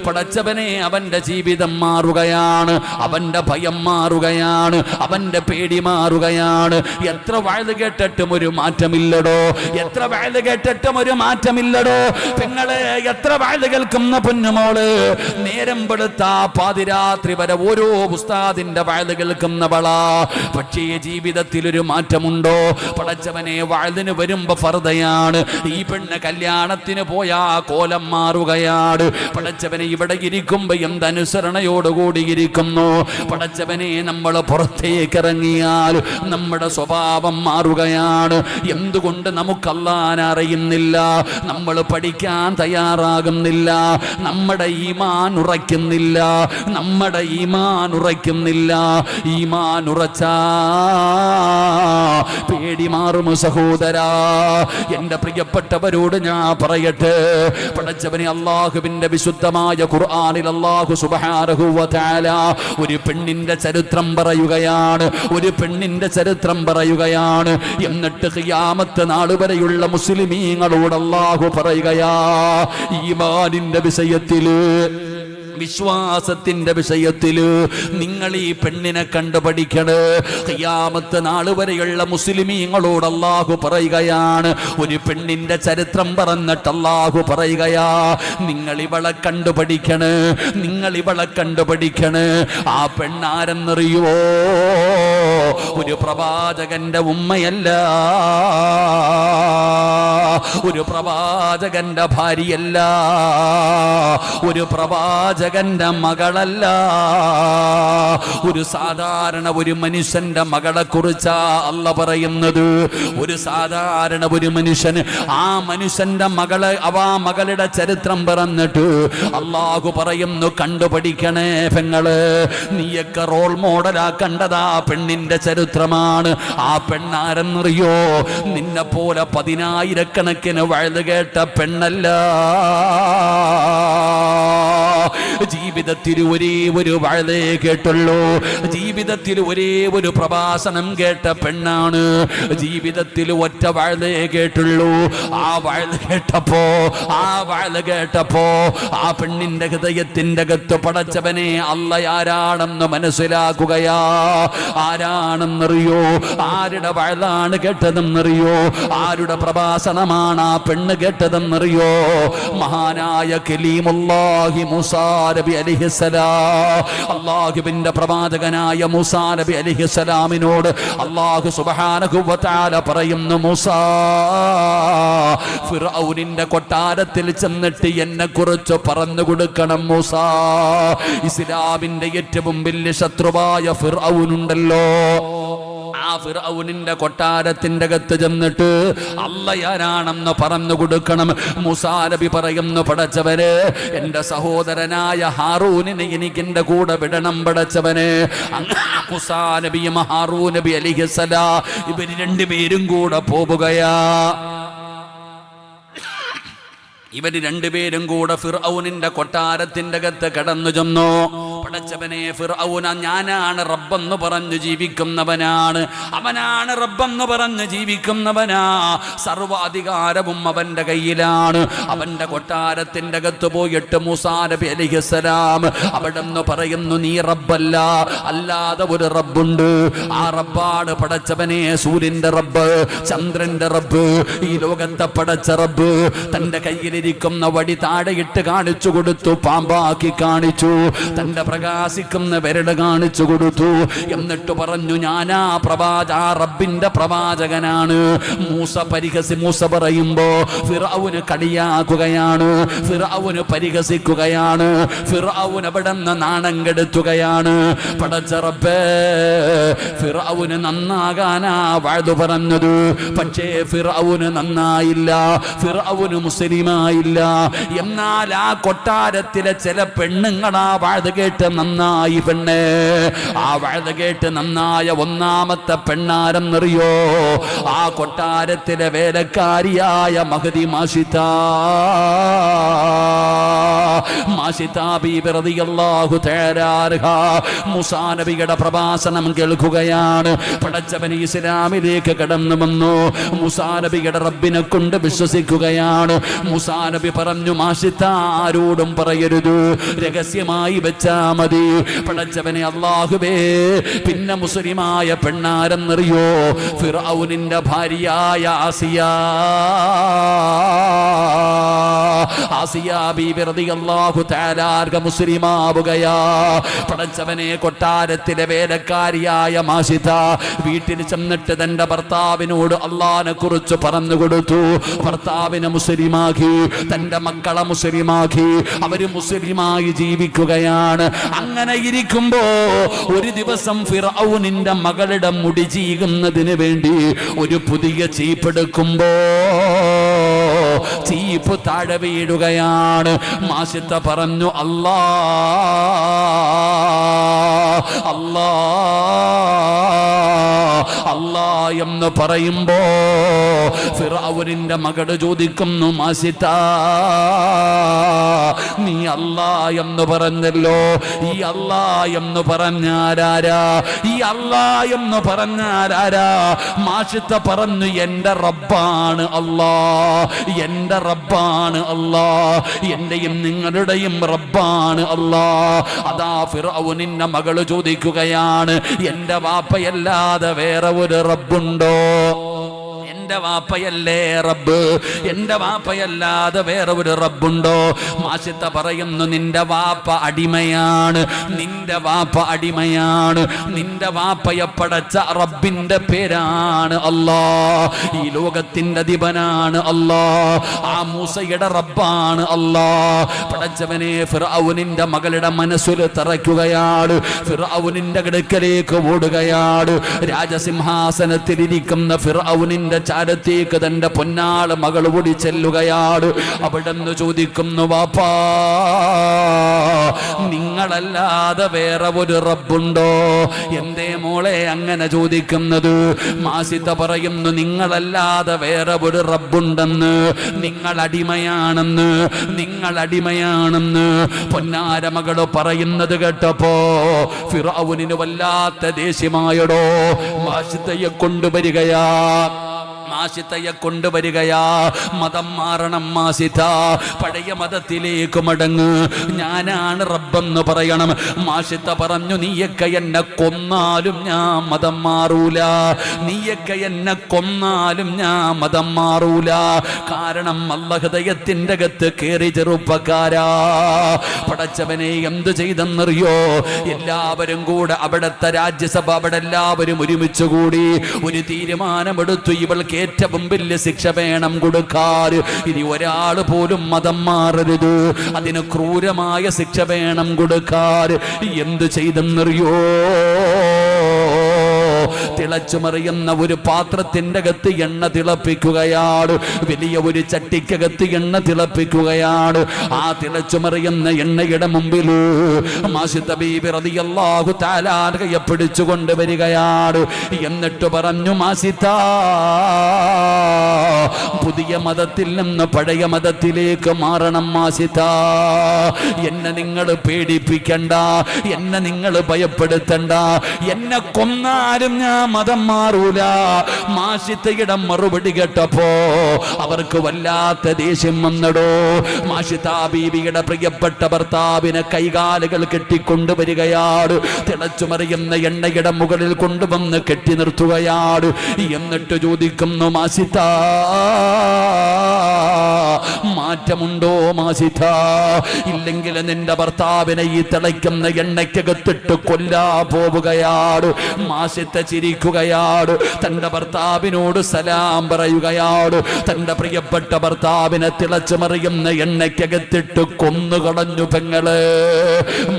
A: പടച്ചവനെ അവന്റെ ജീവിതം മാറുകയാണ്, അവന്റെ ഭയം മാറുകയാണ്, അവന്റെ പേടി മാറുകയാണ്. എത്ര വയല് കേട്ടിട്ടും ഒരു മാറ്റമില്ലടോ, എത്ര വയല് കേട്ടിട്ടും ഒരു മാറ്റമില്ലടോ. പെങ്ങളെ, എത്ര വയല് കേൾക്കുന്ന പൊന്നുമോള്, നേരം വെളുത്താ പാതിരാത്രി വരെ ഓരോ ഉസ്താദിന്റെ വയല് കേൾക്കുന്നവളാ. പക്ഷേ ജീവിതത്തിൽ ഒരു മാറ്റമുണ്ടോ? പടച്ചവനെ, വയലിന് വരുമ്പോ ഫർദയാണ്. ഈ പെണ്ണ് കല്യാണത്തിന് പോയാ കോലം മാറുകയാണ്. പടച്ചവനെ, ഇവിടെ ഇരിക്കുമ്പോ എന്തനുസരണയോടുകൂടി ഇരിക്കുന്നു. പടച്ചവനെ, നമ്മൾ പുറത്തേക്ക് ഇറങ്ങിയാൽ നമ്മുടെ സ്വഭാവം മാറുകയാണ്. എന്തുകൊണ്ട് നമുക്ക് അല്ലാഹനെ അറിയുന്നില്ല? നമ്മൾ പഠിക്കാൻ തയ്യാറാകുന്നില്ല, നമ്മുടെ ഈമാൻ ഉറയ്ക്കുന്നില്ല, നമ്മുടെ ഈമാൻ ഉറയ്ക്കുന്നില്ല. ഈമാൻ ഉറച്ചാ പേടി മാറും സഹോദരാ. എന്റെ പ്രിയപ്പെട്ടവരോട് ഞാൻ പറയട്ടെ, പടച്ചവനെ, അല്ലാഹുവിന്റെ വിശുദ്ധമായ ഖുർആനിൽ അല്ലാഹു സുബ്ഹാനഹു വ തആല ഒരു പെണ്ണിന്റെ ചരിത്രം പറയുകയാണ്, ഒരു പെണ്ണിന്റെ ചരിത്രം പറയുകയാണ്. എന്നിട്ട് ഖിയാമത്ത് നാൾ വരെയുള്ള മുസ്ലിമീങ്ങളോട് അല്ലാഹു പറയുകയാ, ഈമാനിന്റെ വിഷയത്തില്, വിശ്വാസത്തിന്റെ വിഷയത്തില് നിങ്ങൾ ഈ പെണ്ണിനെ കണ്ടുപഠിക്കണ്. ഖിയാമത്ത് നാൾ വരെയുള്ള മുസ്ലിമീങ്ങളോട് അല്ലാഹു പറയുകയാണ്, ഒരു പെണ്ണിന്റെ ചരിത്രം പറഞ്ഞിട്ട് അല്ലാഹു പറയുകയാ, നിങ്ങൾ ഇവളെ കണ്ടുപഠിക്കണ്, നിങ്ങൾ ഇവളെ കണ്ടുപഠിക്കണ്. ആ പെണ്ണാരെന്നറിയുവോ? ഒരു പ്രവാചകന്റെ ഉമ്മയല്ല, ഒരു പ്രവാചകന്റെ ഭാര്യയല്ല, ഒരു പ്രവാചകന്റെ മകളല്ല, ഒരു സാധാരണ ഒരു മനുഷ്യന്റെ മകളെ കുറിച്ചാ അല്ല പറയുന്നത്. ഒരു സാധാരണ ഒരു മനുഷ്യൻ, ആ മനുഷ്യന്റെ മകളെ, ആ മകളുടെ ചരിത്രം പറഞ്ഞിട്ട് അല്ലാഹു പറയുന്നു, കണ്ടുപഠിക്കണേ പെങ്ങള്, നീയൊക്കെ റോൾ മോഡലാക്കണ്ടതാ പെണ്ണിന്റെ ചരിത്രമാണ്. ആ പെണ്ണാരെന്നറിയോ? നിന്നെ പോലെ 10,000-കണക്കിന് വയല് കേട്ട പെണ്ണല്ല. ജീവിതത്തിൽ ഒരേ ഒരു വയലേ കേട്ടുള്ളൂ, ജീവിതത്തിൽ ഒരേ ഒരു പ്രഭാഷണം കേട്ട പെണ്ണാണ്, ജീവിതത്തിൽ ഒറ്റ വയലേ കേട്ടുള്ളൂ. ആ വയല് കേട്ടപ്പോ ആ പെണ്ണിന്റെ ഹൃദയത്തിന്റെ അകത്ത് പടച്ചവനെ അല്ല ആരാണെന്ന് മനസ്സിലാക്കുകയാ. ആരാണെന്നറിയോ? ആരുടെ വയലാണ് കേട്ടതെന്നറിയോ? ആരുടെ പ്രഭാഷണമാണ് ആ പെണ്ണ് കേട്ടതെന്നറിയോ? മഹാനായ കലീമുല്ലാഹി മൂസാ നബി അലൈഹിസ്സലാം, അല്ലാഹുവിന്റെ പ്രവാചകനായ മൂസാ നബി അലൈഹിസ്സലാമിനോട് അല്ലാഹു സുബ്ഹാനഹു വ തആല പറയുന്നു, മൂസാ, ഫിർഔനിന്റെ കൊട്ടാരത്തിൽ ചെന്നിട്ട് എന്നെ കുറിച്ച് പറഞ്ഞു കൊടുക്കണം മൂസാ. ഇസ്ലാമിന്റെ ഏറ്റവും വലിയ ശത്രുവായ ഫിർഔനുണ്ടല്ലോ, ആ ഫിർഔനിന്റെ കൊട്ടാരത്തിന്റെ അകത്ത് ചെന്നിട്ട് അള്ളയാരാണെന്ന് പറഞ്ഞു കൊടുക്കണം. മൂസാ നബി പറയുന്നു, പടച്ചവന് എന്റെ സഹോദരനായ ഹാറൂനിനെ എനിക്ക് എന്റെ കൂടെ വിടണം പടച്ചവന്. മൂസാ നബിയും ഹാറൂൻ നബി അലൈഹിസ്സലാം ഇവര് രണ്ടുപേരും കൂടെ പോവുകയാ. ഇവര് രണ്ടുപേരും കൂടെ ഫിർഔനിന്റെ കൊട്ടാരത്തിന്റെ അകത്ത് കടന്നു ചെന്നു. പടച്ചവനെ, ഫിർഔന ഞാനാണ് റബ്ബെന്ന് പറഞ്ഞു ജീവിക്കുന്നവനാണ്, അവനാണ് റബ്ബെന്ന് പറഞ്ഞ് ജീവിക്കുന്നവനാ. സർവാധികാരവും അവന്റെ കയ്യിലാണ്. അവന്റെ കൊട്ടാരത്തിന്റെ അകത്ത് പോയിട്ട് മൂസാ നബി അലൈഹിസ്സലാം അവിടെന്ന് പറയുന്നു, നീ റബ്ബല്ല, അല്ലാതെ ഒരു റബ്ബുണ്ട്. ആ റബ്ബാണ് പടച്ചവനെ സൂര്യന്റെ റബ്ബ്, ചന്ദ്രന്റെ റബ്ബ്, ഈ ലോകത്തെ പടച്ച റബ്ബ്. തന്റെ കയ്യിൽ ിരിക്കുന്ന വടി താഴെയിട്ട് കാണിച്ചു കൊടുത്തു, പാമ്പാക്കി കാണിച്ചു. തന്റെ പ്രകാശിക്കുന്ന വിരട് കാണിച്ചു കൊടുത്തു. എന്നിട്ട് പറഞ്ഞു, ഞാനാ റബ്ബിന്റെ പ്രവാചകനാണ്. മൂസ പറയുമ്പോ ഫിർഔന് കളിയാക്കുകയാണ്, ഫിർഔന് പരിഹസിക്കുകയാണ്, ഫിർഔൻ അവിടെ നിന്ന് നാണം കെടുത്തുകയാണ്. പടച്ച റബ്ബേ, ഫിർഔന് നന്നാകാനാ വഅദ് പറഞ്ഞത്. പക്ഷേ ഫിർഔന് നന്നായില്ല, ഫിർഔന് മുസ്ലിമായി. എന്നാൽ ആ കൊട്ടാരത്തിലെ ചില പെണ്ണുങ്ങളാ വഅദ് കേട്ട് നന്നായി. പെണ്ണ് ആ വഅദ് കേട്ട് നന്നായ ഒന്നാമത്തെ പെണ്ണാരെന്നറിയോ? ആ കൊട്ടാരത്തിലെ വേലക്കാരിയായ മഹദി മാഷിത ബീബി റളിയല്ലാഹു തആല അൻഹാ മൂസാ നബിയുടെ പ്രഭാഷണം കേൾക്കുകയാണ്. പടച്ചവൻ ഇസ്ലാമിലേക്ക് കടന്നു വന്നു. മൂസാ നബിയുടെ റബ്ബിനെ കൊണ്ട് വിശ്വസിക്കുകയാണ്. മൂസാ നബി പറഞ്ഞു, മാഷിത ആരോടും പറയരുത്, രഹസ്യമായി വെച്ചാ മതി. പടച്ചവനെ, അല്ലാഹുവേ, പിന്നെ മുസ്ലിമായ പെണ്ണാരെന്നറിയോ? ഫിർഔനിന്റെ ഭാര്യയായ ആസിയ ബീബി റളിയല്ലാഹു തആല അൻഹ മുസ്ലിമാവുകയാ. പടച്ചവനെ, കൊട്ടാരത്തിലെ വേലക്കാരിയായ മാഷിത വീട്ടിൽ ചെന്നിട്ട് തന്റെ ഭർത്താവിനോട് അള്ളാഹിനെ കുറിച്ച് പറഞ്ഞു കൊടുത്തു. ഭർത്താവിനെ മുസ്ലിമാക്കി, തന്റെ മക്കളെ മുസ്ലിമാക്കി, അവര് മുസ്ലിമായി ജീവിക്കുകയാണ്. അങ്ങനെ ഇരിക്കുമ്പോ ഒരു ദിവസം ഫിർഔനിന്റെ മകളുടെ മുടി ചീകുന്നതിന് വേണ്ടി ഒരു പുതിയ ചീപ്പെടുക്കുമ്പോ ചീപ്പ് താഴെ വീഴുകയാണ്. മാഷിത്ത പറഞ്ഞു, അല്ലാ അല്ലാ അല്ലാ എന്ന് പറയുമ്പോ ഫിർഔനിന്റെ മകള് ചോദിക്കുന്നു, മാഷിത്ത നീ അല്ലാ എന്ന് പറഞ്ഞല്ലോ, ഈ അല്ലാ എന്ന് പറഞ്ഞാരാ? ഈ അല്ലാ എന്ന് പറഞ്ഞാരാ? മാഷിത്ത പറഞ്ഞു, എന്റെ റബ്ബാണ് അല്ലാ, എന്റെ റബ്ബാണ് അല്ലാ, എന്റെയും നിങ്ങളുടെയും റബ്ബാണ് അല്ലാ. അതാ ഫിർഔനിന്റെ മകള് ചോദിക്കുകയാണ്, എന്റെ വാപ്പയല്ലാതെ വേറെ ഒരു റബ്ബുണ്ടോ? എന്റെ വാപ്പയല്ലേ റബ്ബ്, എന്റെ വാപ്പയല്ലാതെ വേറെ ഒരു റബ്ബുണ്ടോ? മാഷിത്ത പറയുന്നു, നിന്റെ വാപ്പ അടിമയാണ്, നിന്റെ വാപ്പ അടിമയാണ്. നിന്റെ വാപ്പയെ പടച്ച റബ്ബിന്റെ പേരാണ് അല്ലാ, ഈ ലോകത്തിന്റെ അധിപനാണ് അല്ലാ, ആ മൂസയുടെ റബ്ബാണ് അല്ലാ. പടച്ചവനെ, ഫിർഔനിന്റെ മകളുടെ മനസ്സിൽ തറയ്ക്കുകയാണ്. ഫിർഔനിന്റെ അടുക്കലേക്ക് ഓടുകയാണ്. രാജസിംഹാസനത്തിൽ ഇരിക്കുന്ന ഫിർഔനിന്റെ ചാരത്തേക്ക് തന്റെ പൊന്നാള് മകൾ ഓടി ചെല്ലുകയാണ്. അവിടെന്ന് ചോദിക്കുന്നു, വാപ്പാ, നിങ്ങളല്ലാതെ വേറെ ഒരു റബ്ബുണ്ടോ? എന്തേ മോളെ അങ്ങനെ ചോദിക്കുന്നത്? മാഷിത പറയുന്നു, നിങ്ങളല്ലാതെ വേറെ ഒരു റബ്ബുണ്ടെന്ന്, നിങ്ങൾ അടിമയാണെന്ന്, നിങ്ങൾ അടിമയാണെന്ന്. പൊന്നാര മകള് പറയുന്നത് കേട്ടപ്പോ ഫിർഔനിന് വല്ലാത്ത ദേഷ്യമായടോ. മാഷിതയെ കൊണ്ടുവരികയാ, മാഷിതയെ കൊണ്ടുവരികയാ. മതം മാറണം മാഷിത, പഴയ മതത്തിലേക്ക് മടങ്ങ്, ഞാനാണ് റബ്ബെന്ന് പറയണം. മാഷിത പറഞ്ഞു, നീയൊക്കെ എന്നെ കൊന്നാലും ഞാൻ മതം മാറൂല, നീയൊക്കെ എന്നെ കൊന്നാലും ഞാൻ മതം മാറൂല. കാരണം അല്ലാഹ് ഹൃദയത്തിന്റെ അകത്ത് കേറി ചെറുപ്പക്കാരാ. പടച്ചവനെ, എന്തു ചെയ്തെന്നറിയോ? എല്ലാവരും കൂടെ അവിടുത്തെ രാജ്യസഭ, അവിടെ എല്ലാവരും ഒരുമിച്ച് കൂടി ഒരു തീരുമാനമെടുത്തു, ഇവൾക്ക് ഏറ്റവും വലിയ ശിക്ഷ വേണം കൊടുക്കാൻ. ഇനി ഒരാൾ പോലും മതം മാറരുത്, അതിന് ക്രൂരമായ ശിക്ഷ വേണം കൊടുക്കാൻ. എന്ത് ചെയ്തെന്നറിയോ? തിളച്ചുമറിയുന്ന ഒരു പാത്രത്തിന്റെ അകത്ത് എണ്ണ തിളപ്പിക്കുകയാണ്. വലിയ ഒരു ചട്ടിക്കകത്ത് എണ്ണ തിളപ്പിക്കുകയാണ്. ആ തിളച്ചുമറിയുന്ന എണ്ണയുടെ മുമ്പിൽ മാഷിത്ത ബീബി റളിയല്ലാഹു തആല അൻഹയെ പിടിച്ചുകൊണ്ട് വരികയാണ്. എന്നിട്ട് പറഞ്ഞു, മാസിത, പുതിയ മതത്തിൽ നിന്ന് പഴയ മതത്തിലേക്ക് മാറണം മാസിത. എന്നെ നിങ്ങൾ പേടിപ്പിക്കണ്ട, എന്നെ നിങ്ങൾ ഭയപ്പെടുത്തണ്ട, എന്നെ കൊന്നാലും ഞാൻ മതം മാറൂല. മാഷിത്തയുടെ മറുപടി കേട്ടപ്പോ അവർക്ക് വല്ലാത്ത ദേഷ്യം വന്നടോ. മാഷിത്ത ബീവിയുടെ പ്രിയപ്പെട്ട ഭർത്താവിനെ കൈകാലുകൾ കെട്ടിക്കൊണ്ടുവരികയാണ്. തിളച്ചുമറിയുന്ന എണ്ണയുടെ മുകളിൽ കൊണ്ടുവന്ന് കെട്ടി നിർത്തുകയാണ്. എന്നിട്ട് ചോദിക്കുന്നു, മാഷിത്ത, മാറ്റമുണ്ടോ മാഷിത? ഇല്ലെങ്കിൽ നിന്റെ ഭർത്താവിനെ ഈ തിളയ്ക്കുന്ന എണ്ണയ്ക്കകത്തിട്ട് കൊല്ലാ പോവുകയാണ്. മാഷിത്ത ചിരിക്കുകയാണ്. തന്റെ ഭർത്താവിനോട് സലാം പറയുകയാണ്. തന്റെ പ്രിയപ്പെട്ട ഭർത്താവിനെ തിളച്ചുമറിയുന്ന എണ്ണയ്ക്കകത്തിട്ട് കൊന്നുകളഞ്ഞു പെങ്ങള്.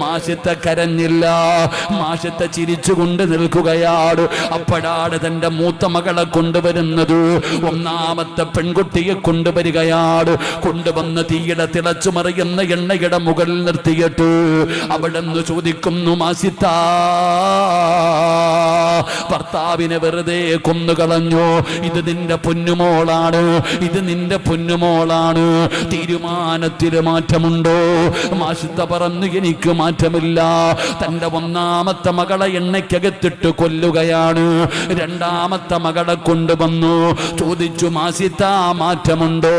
A: മാഷിത്ത കരഞ്ഞില്ല, മാഷിത്ത ചിരിച്ചുകൊണ്ട് നിൽക്കുകയാണ്. അപ്പോഴാണ് തന്റെ മൂത്ത മകളെ കൊണ്ടുവരുന്നത്. ഒന്നാമത്തെ പെൺകുട്ടിയെ കൊണ്ടുവരികയാണ്. കൊണ്ടുവന്ന് തീയുടെ തിളച്ചുമറിയുന്ന എണ്ണയുടെ മുകളിൽ നിർത്തിയിട്ട് അവിടെ നിന്ന് ചോദിക്കുന്നു, മാസിത്ത, ഭർത്താവിനെ വെറുതെ കൊന്നുകളഞ്ഞു. ഇത് നിന്റെ പൊന്നുമോളാണ്, ഇത് നിന്റെ പൊന്നുമോളാണ്. തീരുമാനത്തിൽ മാറ്റമുണ്ടോ? മാഷിത്ത പറഞ്ഞു, എനിക്ക് മാറ്റമില്ല. തന്റെ ഒന്നാമത്തെ മകളെ എണ്ണയ്ക്കകത്തിട്ട് കൊല്ലുകയാണ്. രണ്ടാമത്തെ മകളെ കൊണ്ടുവന്നു. ചോദിച്ചു, മാസിത്ത, മാറ്റമുണ്ടോ?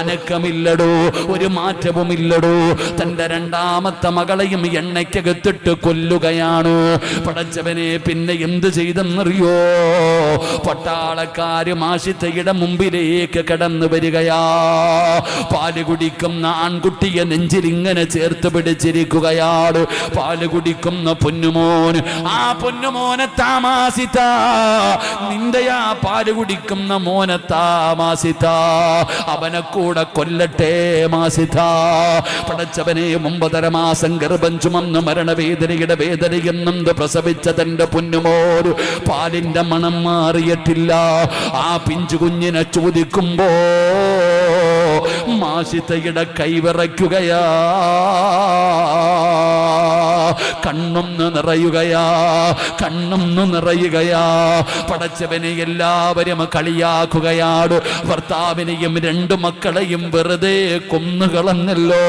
A: അനക്കമില്ലടോ, ഒരു മാറ്റവുമില്ലടോ. തന്റെ രണ്ടാമത്തെ മകളെയും എണ്ണയ്ക്കകത്തിട്ട് കൊല്ലുകയാണ്. പടച്ചവനെ, പിന്നെ എന്ത് ചെയ്തെന്നറിയോ? പട്ടാളക്കാര് മാഷിത്തയുടെ മുമ്പിലേക്ക് കടന്നു വരികയാ. പാല് കുടിക്കുന്ന ആൺകുട്ടിയെ നെഞ്ചിൽ ഇങ്ങനെ ചേർത്ത് പിടിച്ചിരിക്കുകയാണ്. പാല് കുടിക്കുന്ന പൊന്നുമോൻ, ആ പൊന്നുമോനെ താമാസിത്ത, നിന്റെ ആ പാല് കുടിക്കുന്ന മോനെ താമാസിത്ത, അവനെ കൂടെ കൊല്ലട്ടെ മാസിത. പടച്ചവനെ, 9.5 മാസം ഗർഭം ചുമന്ന് മരണവേദനയുടെ വേദനയെന്നും പ്രസവിച്ച തന്റെ പൊന്നുമോൻ പാലിന്റെ മണം മാറിയിട്ടില്ല. ആ പിഞ്ചു കുഞ്ഞിനെ ചോദിക്കുമ്പോ മാഷിത്തയുടെ കൈവിറയ്ക്കുകയാ, കണ്ണൊന്ന് നിറയുകയാ, കണ്ണൊന്ന് നിറയുകയാ. പടച്ചവനെ, എല്ലാവരും കളിയാക്കുകയാണ്. ഭർത്താവിനെയും 2 മക്കളെയും വെറുതെ കൊന്നുകളഞ്ഞല്ലോ.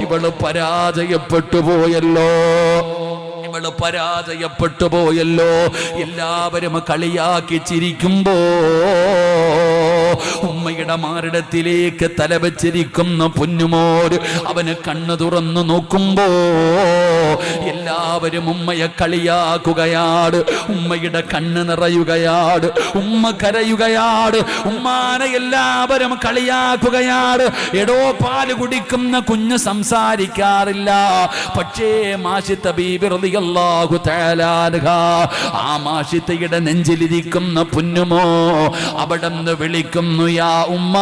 A: ഇവള് പരാജയപ്പെട്ടു പോയല്ലോ, ഇവള് പരാജയപ്പെട്ടു പോയല്ലോ. എല്ലാവരും കളിയാക്കി ചിരിക്കുമ്പോ ഉമ്മയുടെ മാറിടത്തിലേക്ക് തലവച്ചിരിക്കുന്ന പൊന്നുമോര് അവന് കണ്ണു തുറന്നു നോക്കുമ്പോ എല്ലാവരും ഉമ്മയെ കളിയാക്കുകയാണ്. ഉമ്മയുടെ കണ്ണ് നിറയുകയാണ്, ഉമ്മ കരയുകയാണ്. ഉമ്മാനെ എല്ലാവരും കളിയാക്കുകയാണ്. എടോ, പാല് കുടിക്കുന്ന കുഞ്ഞ് സംസാരിക്കാറില്ല. പക്ഷേ മാഷിത്ത ബീബി റളിയല്ലാഹു തആല അൻഹാ, ആ മാഷിത്തയുടെ നെഞ്ചിലിരിക്കുന്ന പൊന്നുമോ അവിടെന്ന് വിളിക്കുന്നു, യാ ഉമ്മ,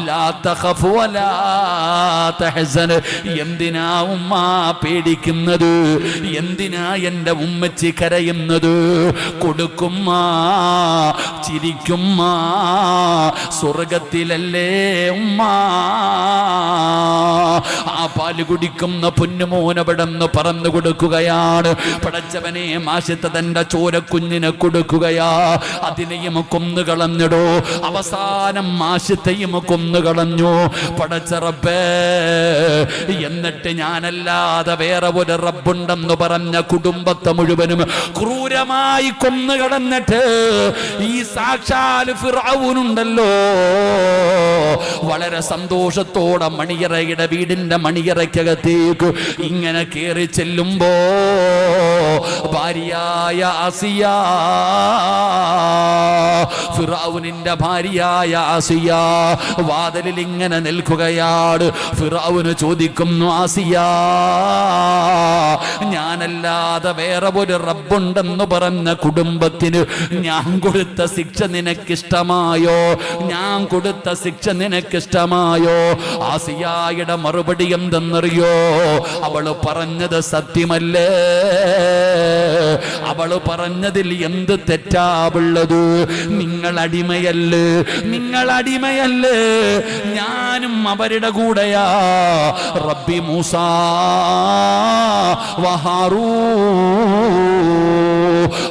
A: ലാ തഖഫ് വലാ തഹ്സൻ. എന്തിനാ ഉമ്മ പേടിക്കുന്നത്? എന്തിനാ എൻ്റെ ഉമ്മച്ചി കരയുന്നത്? കൊടുക്കുമ്മ, ചിരിക്കുമ്മ, സ്വർഗത്തിലല്ലേ ഉമ്മ. ആ പാല് കുടിക്കുന്ന പൊന്നുമോനവിടെന്ന് പറന്നു കൊടുക്കുകയാണ്. പടച്ചവനെ, മാഷിത്ത തന്റെ ചോരക്കുഞ്ഞിനെ കൊടുക്കുകയാ. അതിനെയും കൊന്നുകളഞ്ഞിടോ. അവസാനം മാഷിത്തയും കൊന്നുകളഞ്ഞു. പടച്ച റബ്ബേ, എന്നിട്ട് ഞാനല്ലാതെ വേറെ ഒരു റബ്ബുണ്ടെന്ന് പറഞ്ഞ കുടുംബത്തെ മുഴുവനും ക്രൂരമായി കൊന്നുകളഞ്ഞിട്ട് ഈ സാക്ഷാൽ ഫിർഔനുണ്ടല്ലോ, വളരെ സന്തോഷത്തോടെ മണിയറയുടെ വീടിന്റെ മണിയറയ്ക്കകത്തേക്ക് ഇങ്ങനെ കേറി ചെല്ലുമ്പോ ഭാര്യയായ ആസിയ ഫിറഔനിന്റെ ഭാര്യയായ ആസിയ വാതിലിൽ ഇങ്ങനെ നിൽക്കുകയാണ്. ഫിറഔന് ചോദിക്കുന്നു, ആസിയ, ഞാനല്ലാതെ വേറെ ഒരു റബ്ബുണ്ടെന്ന് പറഞ്ഞ കുടുംബത്തിന് ഞാൻ കൊടുത്ത ശിക്ഷ നിനക്കിഷ്ടമായോ? ഞാൻ കൊടുത്ത ശിക്ഷ നിനക്കിഷ്ടമായോ? ആസിയായുടെ മറുപടി എന്തെന്നറിയോ? അവള് പറഞ്ഞത് സത്യമല്ലേ? അവള് പറഞ്ഞതിൽ എന്ത് തെറ്റാവുള്ളത്? നിങ്ങൾ അടിമയല്ലേ, നിങ്ങൾ അടിമയല്ലേ? ഞാനും അവരുടെ കൂടെയാ. റബ്ബി മൂസ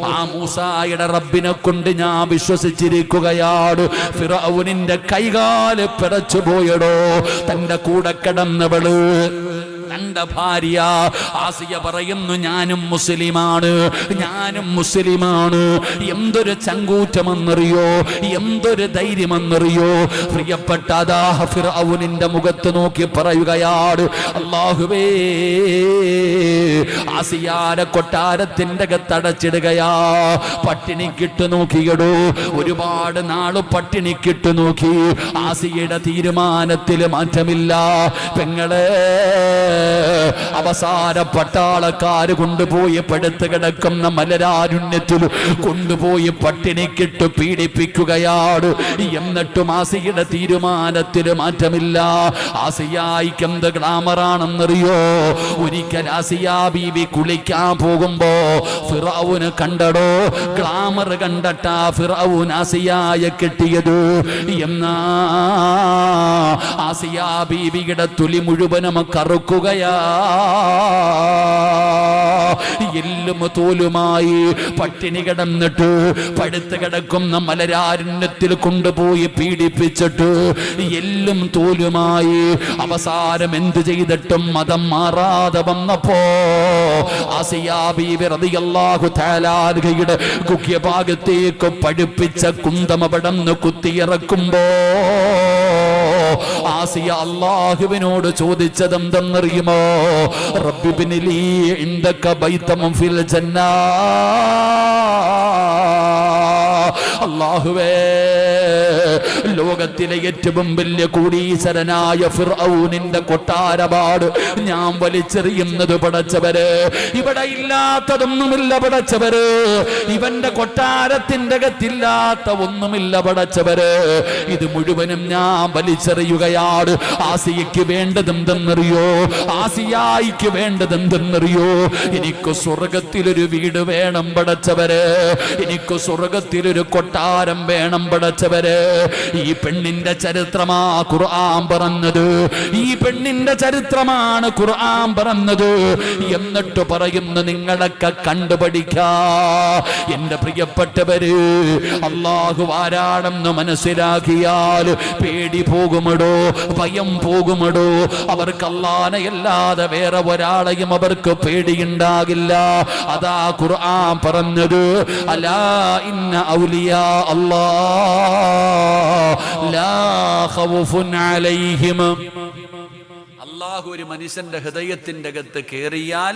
A: ആ മൂസായുടെ റബ്ബിനെ കൊണ്ട് ഞാൻ വിശ്വസിച്ചിരിക്കുകയാണ്. ഫിറഔനിന്റെ കൈകാല് പിടച്ചു പോയടോ. തന്റെ കൂടെ കിടന്നവള്, തന്റെ ഭാര്യ ആസിയ പറയുന്നു, ഞാനും മുസ്ലിമാണ്, ഞാനും മുസ്ലിമാണ്. എന്തൊരു ചങ്കൂറ്റമെന്നറിയോ, എന്തൊരു ധൈര്യമെന്നറിയോ? പ്രിയപ്പെട്ട അതാ ഫിറഔനിന്റെ മുഖത്ത് നോക്കി പറയുകയാണ്, അല്ലാഹുവേ, ആസിയാരെ കൊട്ടാരത്തിന്റെ അകത്തടച്ചിടുകയാ. പട്ടിണിക്കിട്ട് നോക്കിയടോ, ഒരുപാട് നാള് പട്ടിണിക്കിട്ട് നോക്കി. ആസിയയുടെ തീരുമാനത്തിൽ മാറ്റമില്ല. പെങ്ങളെ, അവസാന പട്ടാളക്കാര് കൊണ്ടുപോയി പടുത്ത് കിടക്കുന്ന മലരാരുണ്യത്തിൽ കൊണ്ടുപോയി പട്ടിണിക്കിട്ട് പീഡിപ്പിക്കുകയാണ്. എന്നിട്ടും ആസിയയുടെ തീരുമാനത്തിൽ മാറ്റമില്ല. ആസിയായിക്ക് എന്ത് ഗ്ലാമറാണെന്നറിയോ? ഒരിക്കൽ ആസിയ ബീവി കുളിക്കാൻ പോകുമ്പോ ഫിറഔന് കണ്ടടോ. ഗ്ലാമർ കണ്ടട്ടാ ഫിറഔൻ ആസിയായെ കിട്ടിയത്. എന്നാ ആസിയ ബീവിയുടെ തൊലി മുഴുവനും കറുക്കുകയാ. എല്ലും തോലുമായി പട്ടിണി കിടന്നിട്ട് പടുത്ത് കിടക്കുന്ന മലരാരണ്യത്തിൽ കൊണ്ടുപോയി പീഡിപ്പിച്ചിട്ട് എല്ലും തോലുമായി അവസാനം എന്ത് ചെയ്തിട്ടും മതം മാറാതെ വന്നപ്പോ ആസിയ ബീവി റളിയല്ലാഹു തആല അൻഹയുടെ കുഖ്യഭാഗത്തേക്ക് പഠിപ്പിച്ച കുന്തമപടന്ന് കുത്തിയിറക്കുമ്പോ ആസിയ അല്ലാഹുവിനോട് ചോദിച്ചത് എന്തെന്നറിയുമോ? റബ്ബി ഇബ്നി ലീ ഇൻദക ബൈതൻ ഫിൽ ജന്ന. അല്ലാഹുവേ, ലോകത്തിലെ ഏറ്റവും വലിയ കോടീശ്വരനായ ഫിർഔനിന്റെ കൊട്ടാരപാട് ഞാൻ വലിച്ചെറിയുന്നത് പടച്ചവര്. ഇവിടെ ഇല്ലാത്തതൊന്നുമില്ല പടച്ചവര്. ഇവന്റെ കൊട്ടാരത്തിന്റെ അകത്തില്ലാത്ത ഒന്നുമില്ല പടച്ചവര്. ഇത് മുഴുവനും ഞാൻ വലിച്ചെറിയുകയാണ്. ആസിയയ്ക്ക് വേണ്ടതെന്തെന്നറിയോ? ആസിയായിക്ക് വേണ്ടതെന്തെന്നറിയോ? എനിക്ക് സ്വർഗത്തിലൊരു വീട് വേണം പടച്ചവര്. എനിക്ക് സ്വർഗത്തിലൊരു കൊട്ടാരം വേണം പടച്ചവര്. ഈ പെണ്ണിന്റെ ചരിത്രമാ ഖുർആൻ പറഞ്ഞത്. ഈ പെണ്ണിന്റെ ചരിത്രമാണ് ഖുർആൻ പറഞ്ഞത്. എന്നിട്ട് പറയുന്നു, നിങ്ങളൊക്കെ കണ്ടുപഠിക്കാ. എന്റെ പ്രിയപ്പെട്ടവര്, അല്ലാഹു ആരാണെന്ന് മനസ്സിലാക്കിയാൽ പേടി പോകുമടോ, ഭയം പോകുമടോ. അവർക്ക് അല്ലാഹുവല്ലാതെ വേറെ ഒരാളെയും അവർക്ക് പേടിയുണ്ടാകില്ല. അതാ ഖുർആൻ പറഞ്ഞത്, അലാ ഇന്ന ഔലിയാ അല്ലാഹ് ലാ ഖൗഫുൻ അലൈഹിം. അല്ലാഹു ഒരു മനുഷ്യന്റെ ഹൃദയത്തിന്റെ അകത്ത് കേറിയാൽ,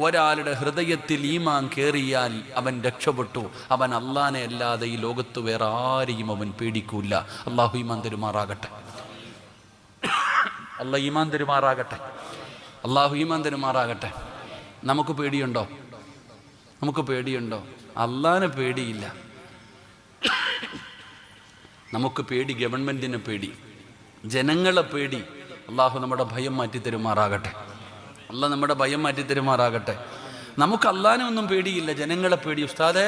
A: ഒരാളുടെ ഹൃദയത്തിൽ ഈമാൻ കേറിയാൽ അവൻ രക്ഷപ്പെട്ടു. അവൻ അല്ലാഹനെ അല്ലാതെ ഈ ലോകത്ത് വേറെ ആരെയും അവൻ പേടിക്കൂല. അല്ലാഹു ഈമാൻ തരുമാറാകട്ടെ. അല്ലാഹു ഈമാൻ തരുമാറാകട്ടെ. അല്ലാഹു ഈമാൻ തരുമാറാകട്ടെ. നമുക്ക് പേടിയുണ്ടോ? നമുക്ക് പേടിയുണ്ടോ? അല്ലാഹനെ പേടിയില്ല. നമുക്ക് പേടി ഗവൺമെന്റിനെ പേടി, ജനങ്ങളെ പേടി. അല്ലാഹു നമ്മുടെ ഭയം മാറ്റി തരുമാറാകട്ടെ. അല്ലാഹ് നമ്മുടെ ഭയം മാറ്റി തരുമാറാകട്ടെ. നമുക്ക് അല്ലാഹനെ ഒന്നും പേടിയില്ല, ജനങ്ങളെ പേടി. ഉസ്താദേ,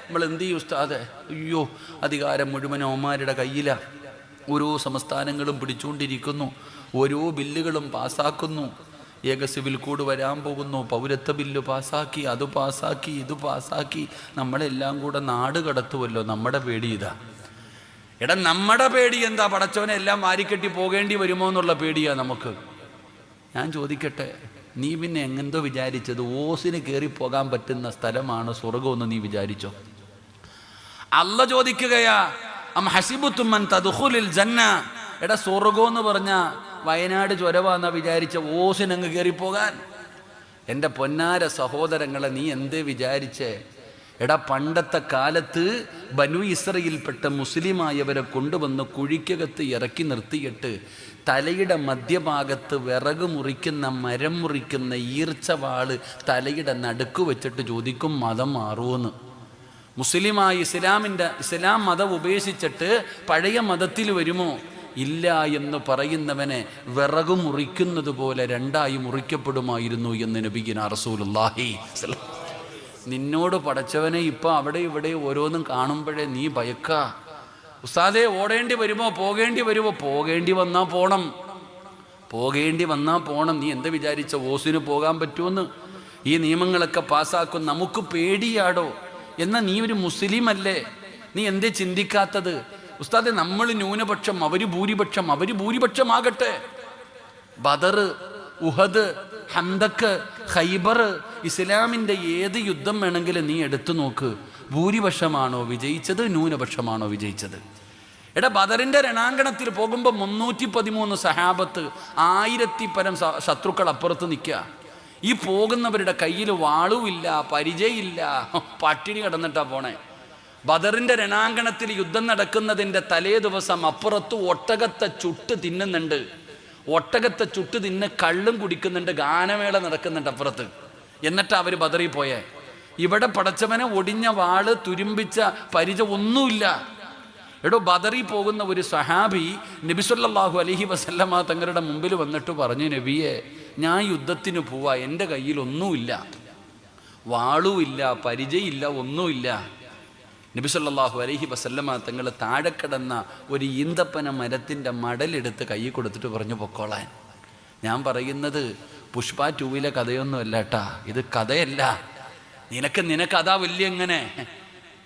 A: നമ്മൾ എന്ത് ചെയ്യും ഉസ്താദേ? അയ്യോ, അധികാരം മുഴുവൻ ഓമാരുടെ കയ്യിലാണ്. ഓരോ സംസ്ഥാനങ്ങളും പിടിച്ചുകൊണ്ടിരിക്കുന്നു, ഓരോ ബില്ലുകളും പാസ്സാക്കുന്നു. ഏക സിവിൽ കോഡ് വരാൻ പോകുന്നു, പൗരത്വ ബില്ല് പാസ്സാക്കി, അത് പാസ്സാക്കി, ഇത് പാസ്സാക്കി. നമ്മളെല്ലാം കൂടെ നാട് കടത്തുമല്ലോ. നമ്മുടെ പേടി ഇതാ. എടാ, നമ്മുടെ പേടി എന്താ? പടച്ചവനെ എല്ലാം മാരിക്കെട്ടി പോകേണ്ടി വരുമോ എന്നുള്ള പേടിയാ നമുക്ക്. ഞാൻ ചോദിക്കട്ടെ, നീ പിന്നെ എങ്ങെന്തോ വിചാരിച്ചത് ഓസിന് കയറിപ്പോകാൻ പറ്റുന്ന സ്ഥലമാണ് സ്വർഗമെന്ന് നീ വിചാരിച്ചോ? അല്ലാഹ് ചോദിക്കുകയാ, അം ഹസിബുത്തും അൻ തദ്ഖുലുൽ ജന്ന. എടാ, സ്വർഗമെന്ന് പറഞ്ഞ വയനാട് ചുരവാന്നാ വിചാരിച്ച ഓസിനങ്ങ് കയറിപ്പോകാൻ? എൻ്റെ പൊന്നാര സഹോദരങ്ങളെ, നീ എന്തേ വിചാരിച്ചേ? എടാ, പണ്ടത്തെ കാലത്ത് ബനു ഇസ്രയേൽപ്പെട്ട മുസ്ലിമായവരെ കൊണ്ടുവന്ന് കുഴിക്കകത്ത് ഇറക്കി നിർത്തിയിട്ട് തലയുടെ മധ്യഭാഗത്ത് വിറക് മുറിക്കുന്ന, മരം മുറിക്കുന്ന ഈർച്ചവാള് തലയുടെ നടുക്ക് വെച്ചിട്ട് ചോദിക്കും, മതം മാറുമെന്ന്. മുസ്ലിമായി ഇസ്ലാം മതം ഉപേക്ഷിച്ചിട്ട് പഴയ മതത്തിൽ വരുമോ? ഇല്ല എന്ന് പറയുന്നവനെ വിറക് മുറിക്കുന്നത് പോലെ രണ്ടായി മുറിക്കപ്പെടുമായിരുന്നു എന്ന് നബിയുനാ റസൂലുള്ളാഹി. നിന്നോട് പടച്ചവനെ ഇപ്പം അവിടെ ഇവിടെ ഓരോന്നും കാണുമ്പോഴേ നീ ഭയക്ക. ഉസ്താദേ, ഓടേണ്ടി വരുമോ? പോകേണ്ടി വരുമോ? പോകേണ്ടി വന്നാൽ പോണം, പോകേണ്ടി വന്നാൽ പോണം. നീ എന്താ വിചാരിച്ച ഓസിന് പോകാൻ പറ്റുമെന്ന്? ഈ നിയമങ്ങളൊക്കെ പാസ്സാക്കും. നമുക്ക് പേടിയാടോ? എന്നാൽ നീ ഒരു മുസ്ലിം അല്ലേ? നീ എന്തേ ചിന്തിക്കാത്തത്? ഉസ്താദെ, നമ്മൾ ന്യൂനപക്ഷം, അവർ ഭൂരിപക്ഷം. അവർ ഭൂരിപക്ഷമാകട്ടെ. ബദർ, ഉഹദ്, ഹന്തക്ക്, ഖൈബർ, ഇസ്ലാമിൻ്റെ ഏത് യുദ്ധം വേണമെങ്കിലും നീ എടുത്തു നോക്ക്. ഭൂരിപക്ഷമാണോ വിജയിച്ചത്? ന്യൂനപക്ഷമാണോ വിജയിച്ചത്? എടാ, ബദറിൻ്റെ രണാങ്കണത്തിൽ പോകുമ്പോൾ 313 സഹാബത്ത്, 1000 പരം ശത്രുക്കൾ അപ്പുറത്ത് നിൽക്കുക. ഈ പോകുന്നവരുടെ കയ്യിൽ വാളുമില്ല, പരിചയമില്ല, പട്ടിണി കിടന്നിട്ടാ പോണേ. ബദറിൻ്റെ രണാങ്കണത്തിൽ യുദ്ധം നടക്കുന്നതിൻ്റെ തലേ ദിവസം അപ്പുറത്ത് ഒട്ടകത്തെ ചുട്ട് തിന്നുന്നുണ്ട്. ഒട്ടകത്തെ ചുട്ട് തിന്ന് കള്ളും കുടിക്കുന്നുണ്ട്. ഗാനമേള നടക്കുന്നുണ്ട് അപ്പുറത്ത്. എന്നിട്ട് അവർ ബദറിൽ പോയേ. ഇവിടെ പടച്ചവനെ ഒടിഞ്ഞ വാള്, തുരുമ്പിച്ച പരിച ഒന്നുമില്ല. എടോ, ബദറിൽ പോകുന്ന ഒരു സഹാബി നബി സല്ലല്ലാഹു അലൈഹി വസല്ലമ തങ്ങളുടെ മുമ്പിൽ വന്നിട്ട് പറഞ്ഞു, നബിയെ, ഞാൻ യുദ്ധത്തിന് പോവാ, എൻ്റെ കയ്യിൽ ഒന്നുമില്ല, വാളുമില്ല, പരിചയില്ല, ഒന്നുമില്ല. നബി സല്ലല്ലാഹു അലൈഹി വസല്ലമ തങ്ങൾ താഴെ കിടന്ന ഒരു ഈന്തപ്പന മരത്തിൻ്റെ മടലെടുത്ത് കൈ കൊടുത്തിട്ട് പറഞ്ഞു, പൊക്കോളാൻ. ഞാൻ പറയുന്നത് പുഷ്പ 2 കഥയൊന്നുമല്ല കേട്ടാ, ഇത് കഥയല്ല. നിനക്ക് അതാ വലിയ എങ്ങനെ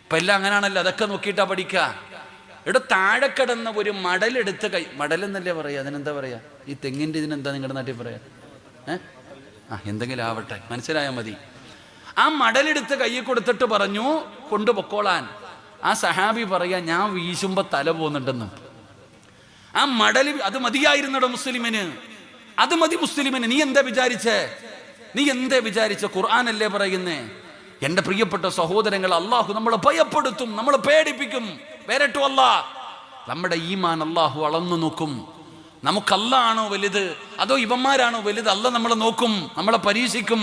A: ഇപ്പം എല്ലാം അങ്ങനെയാണല്ലോ, അതൊക്കെ നോക്കിയിട്ടാ പഠിക്കുക. ഇവിടെ താഴെ കിടന്ന ഒരു മടലെടുത്ത് മടലെന്നല്ലേ പറയാ, അതിനെന്താ പറയാ? ഈ തെങ്ങിൻ്റെ ഇതിനെന്താ നിങ്ങളുടെ നാട്ടിൽ പറയാ? എന്തെങ്കിലും ആവട്ടെ, മനസ്സിലായാൽ മതി. ആ മടലെടുത്ത് കൈ കൊടുത്തിട്ട് പറഞ്ഞു, കൊണ്ടുപൊക്കോളാൻ. ആ സഹാബി പറയാ, ഞാൻ വീശുമ്പോൾ തല പോകുന്നുണ്ടെന്നും. ആ മടൽ അത് മതിയായിരുന്നടോ മുസ്ലിമിന്, അത് മതി മുസ്ലിമിന്. നീ എന്താ വിചാരിച്ച? ഖുർആനല്ലേ പറയുന്നേ? എൻ്റെ പ്രിയപ്പെട്ട സഹോദരങ്ങൾ, അള്ളാഹു നമ്മളെ ഭയപ്പെടുത്തും, നമ്മളെ പേടിപ്പിക്കും. വേരട്ടു അല്ലാഹ്. നമ്മുടെ ഈമാൻ അള്ളാഹു അളന്നു നോക്കും. നമുക്ക് അല്ലാഹ് വലുത് അതോ ഇവന്മാരാണോ വലുത്? അല്ലാഹ് നമ്മളെ നോക്കും, നമ്മളെ പരീക്ഷിക്കും.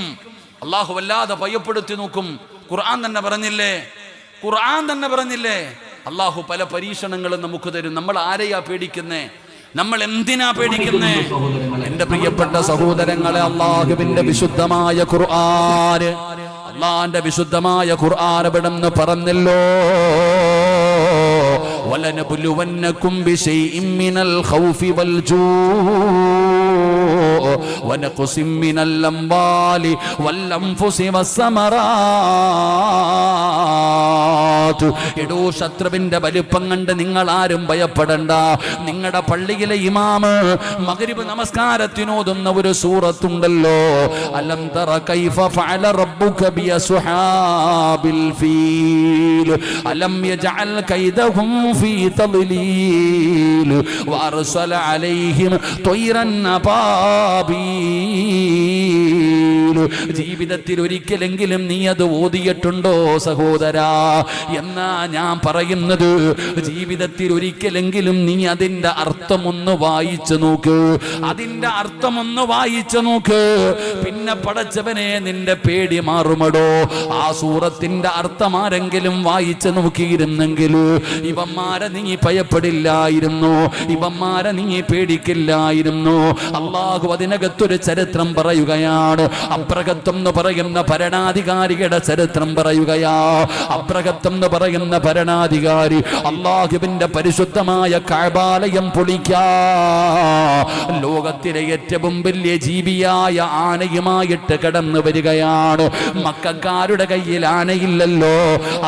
A: അള്ളാഹു വല്ലാതെ ഭയപ്പെടുത്തി നോക്കും. ഖുർആൻ തന്നെ പറഞ്ഞില്ലേ, അള്ളാഹു പല പരീക്ഷണങ്ങളും നമുക്ക് തരും. നമ്മൾ ആരെയാ പേടിക്കുന്നേ? നമ്മൾ എന്തിനാ പേടിക്കുന്നേ? എന്റെ പ്രിയപ്പെട്ട സഹോദരങ്ങളെ, അള്ളാഹുവിന്റെ വിശുദ്ധമായ ഖുർആൻ, അള്ളാഹിന്റെ വിശുദ്ധമായ ഖുർആൻ ഇവിടെന്ന് പറഞ്ഞല്ലോ, വലനബുലുവന്നകും ബിശൈഇൻ മിനൽ ഖൗഫി വൽ ജൂഅ് വനഖ്സിൻ മിനൽ അംവാലി വൽ അൻഫുസി വസ്സമറാത്ത്. എടോ, ശത്രുവിന്റെ വലിപ്പം കണ്ട് നിങ്ങൾ ആരും ഭയപ്പെടണ്ട. നിങ്ങളുടെ പള്ളിയിലെ ഇമാമ് മഗ്രിബ് നമസ്കാരത്തിനോതുന്ന ഒരു സൂറത്തുണ്ടല്ലോ, അലം തറ കൈഫ ഫഅല റബ്ബുക ബിഅസ്ഹാബിൽ ഫീൽ അലം യജഅൽ കൈദഹും ഫീ തദ്ലീൽ വഅർസല അലൈഹിം ത്വയ്റൻ അബാബീൽ. ജീവിതത്തിൽ ഒരിക്കലെങ്കിലും നീ അത് ഓതിയിട്ടുണ്ടോ സഹോദരാ? എന്നാ ഞാൻ പറയുന്നത്, ജീവിതത്തിൽ ഒരിക്കലെങ്കിലും നീ അതിൻ്റെ അർത്ഥമൊന്ന് വായിച്ചു നോക്ക്. പിന്നെ പടച്ചവനെ, നിന്റെ പേടി മാറുമടോ. ആ സൂറത്തിന്റെ അർത്ഥം ആരെങ്കിലും വായിച്ചു നോക്കിയിരുന്നെങ്കിൽ ഇവന്മാരെ നീ ഭയപ്പെടില്ലായിരുന്നു, ഇവന്മാരെ നീ പേടിക്കില്ലായിരുന്നു. അള്ളാഹു അതിനകത്തൊരു ചരിത്രം പറയുകയാണ്. അബ്രഹത്ത് എന്ന് പറയുന്ന ഭരണാധികാരിയുടെ ചരിത്രം പറയുകയാ. അബ്രഹത്ത് എന്ന് പറയുന്ന ഭരണാധികാരി അള്ളാഹുവിന്റെ പരിശുദ്ധമായ കഅബാലയം പൊളിക്കാ ലോകത്തിലെ ഏറ്റവും വലിയ ജീവിയായ ആനയുമായിട്ട് കടന്നു വരികയാണ്. മക്കക്കാരുടെ കയ്യിൽ ആനയില്ലല്ലോ,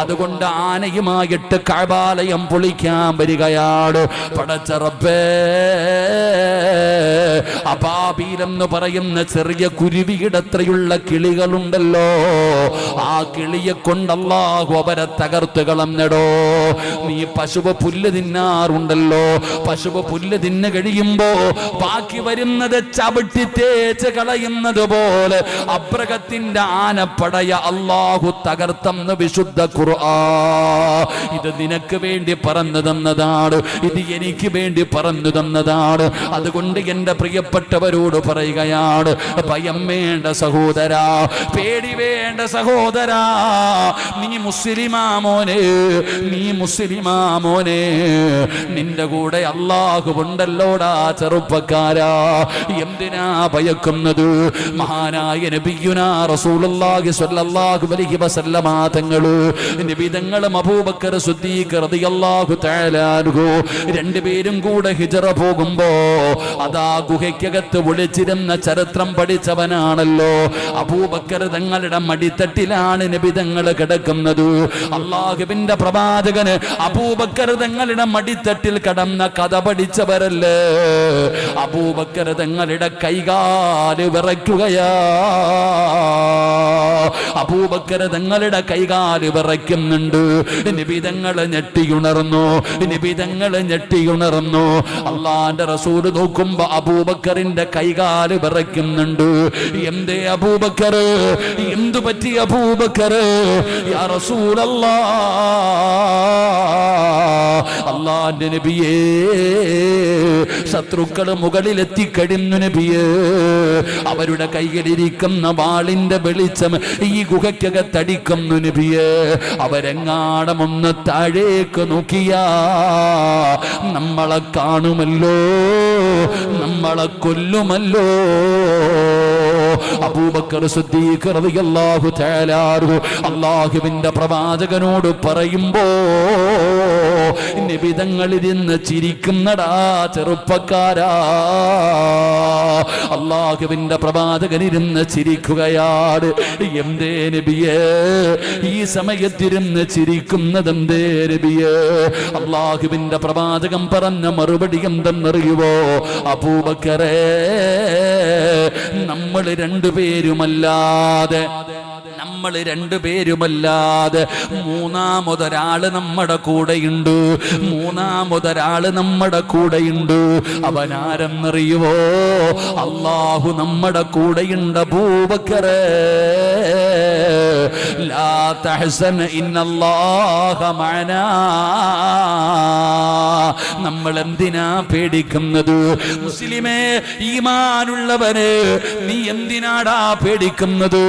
A: അതുകൊണ്ട് ആനയുമായിട്ട് കഅബാലയം പൊളിക്കാൻ വരികയാണ്. പടച്ച റബ്ബേ, അബാബീൽ എന്ന് പറയുന്ന ചെറിയ കുരുവിയുടെ അത്ര പോലെയുള്ള കിളികളുണ്ടല്ലോ, ആ കിളിയെ കൊണ്ട് അല്ലാഹു അവരെ തകർത്ത് കളഞ്ഞടോ. നീ പശുവ് പുല്ല് തിന്നാറുണ്ടല്ലോ, പശുവ് പുല്ല് തിന്നു കഴിയുമ്പോ ബാക്കി വരുന്നത് ചവിട്ടി തേച്ച് കളയുന്നത് പോലെ അബ്രഹത്തിന്റെ ആനപ്പടയ അല്ലാഹു തകർത്തെന്ന് വിശുദ്ധ ഖുർആൻ. ഇത് നിനക്ക് വേണ്ടി പറഞ്ഞു തന്നതാണ്, ഇത് എനിക്ക് വേണ്ടി പറഞ്ഞു തന്നതാണ്. അതുകൊണ്ട് എന്റെ പ്രിയപ്പെട്ടവരോട് പറയുകയാണ്, ഭയം വേണ്ട സഹോദരാ, പേടി വേണ്ട സഹോദരാ. നീ മുസ്ലിമാ മോനെ, നീ മുസ്ലിമാ മോനെ, നിന്റെ കൂടെ അല്ലാഹു ഉണ്ടല്ലോടാ ചെറുപ്പക്കാരാ. എന്തിനാ ഭയക്കുന്നത്? മഹാനായ നബിയുനാ റസൂലുള്ളാഹി സ്വല്ലല്ലാഹു അലൈഹി വസല്ലമ തങ്ങള്, നബി തങ്ങളും അബൂബക്കർ സിദ്ദീഖ് റളിയല്ലാഹു തആല അൻഹു രണ്ടുപേരും കൂടെ ഹിജ്റ പോകുമ്പോ അതാ ഗുഹയ്ക്കകത്ത് ഒളിച്ചിരുന്ന ചരിത്രം പഠിച്ചവനാണല്ലോ അബൂബക്കർ. തങ്ങളുടെ മടിത്തട്ടിലാണ് നബി തങ്ങൾ കിടക്കുന്നത്. അല്ലാഹുവിന്റെ പ്രവാചകന് അബൂബക്കർ തങ്ങളുടെ മടിത്തട്ടിൽ കിടന്ന കഥ പഠിച്ചവരല്ലേ. അബൂബക്കർ തങ്ങളുടെ കൈകാല് വിറയ്ക്കുകയാ, അബൂബക്കർ തങ്ങളുടെ കൈകാല് വിറയ്ക്കുന്നുണ്ട്. നിബിതങ്ങള് ഞെട്ടിയുണർന്നു, നിബിതങ്ങള് ഞെട്ടിയുണർന്നു. അള്ളാന്റെ റസൂൽ നോക്കുമ്പോ അബൂബക്കറിന്റെ കൈകാല് വിറയ്ക്കുന്നുണ്ട്. എന്തേ അബൂബക്കർ, എന്തു പറ്റി അബൂബക്കർ? യാ റസൂലല്ലാഹ്, അള്ളാന്റെ നബിയേ, ശത്രുക്കൾ മുകളിലെത്തിക്കഴിഞ്ഞു നബിയേ. അവരുടെ കൈകളിരിക്കുന്ന വാളിന്റെ വെളിച്ചം ഈ ഗുഹയ്ക്കകത്തടിക്കുന്നു നബിയേ. അവരെങ്ങാടം ഒന്ന് താഴേക്ക് നോക്കിയാ നമ്മളെ കാണുമല്ലോ, നമ്മളെ കൊല്ലുമല്ലോ. അബൂബക്കർ സിദ്ദീഖ് റളിയല്ലാഹു തആല അൻഹു അല്ലാഹുവിന്റെ പ്രവാചകനോട് പറയുമ്പോ നിബിതങ്ങളിരുന്ന് ചിരിക്കുന്നടാ ചെറുപ്പക്കാരാ. അല്ലാഹുവിന്റെ പ്രവാചകനിരുന്ന് ചിരിക്കുകയാണ്. എന്തേ നബിയേ ഈ സമയത്തിരുന്ന് ചിരിക്കുന്നതെന്തേ നബിയേ? അല്ലാഹുവിന്റെ പ്രവാചകൻ പറഞ്ഞ മറുപടി എന്തെന്നറിയുവോ? അബൂബക്കറേ, നമ്മൾ രണ്ടുപേരുമല്ലാതെ മൂന്നാമതൊരാള് നമ്മുടെ കൂടെയുണ്ട്, മൂന്നാമതൊരാള് നമ്മുടെ കൂടെയുണ്ട്. അവനാരെന്നറിയുവോ? അല്ലാഹു നമ്മുടെ കൂടെയുണ്ട്. അബൂബക്കറേ, ലാ തഹ്സൻ ഇന്നല്ലാഹ മഅനാ. നമ്മൾ എന്തിനാ പേടിക്കുന്നത്? മുസ്ലിമേ, ഈമാനുള്ളവന് നീ എന്തിനാടാ പേടിക്കുന്നത്?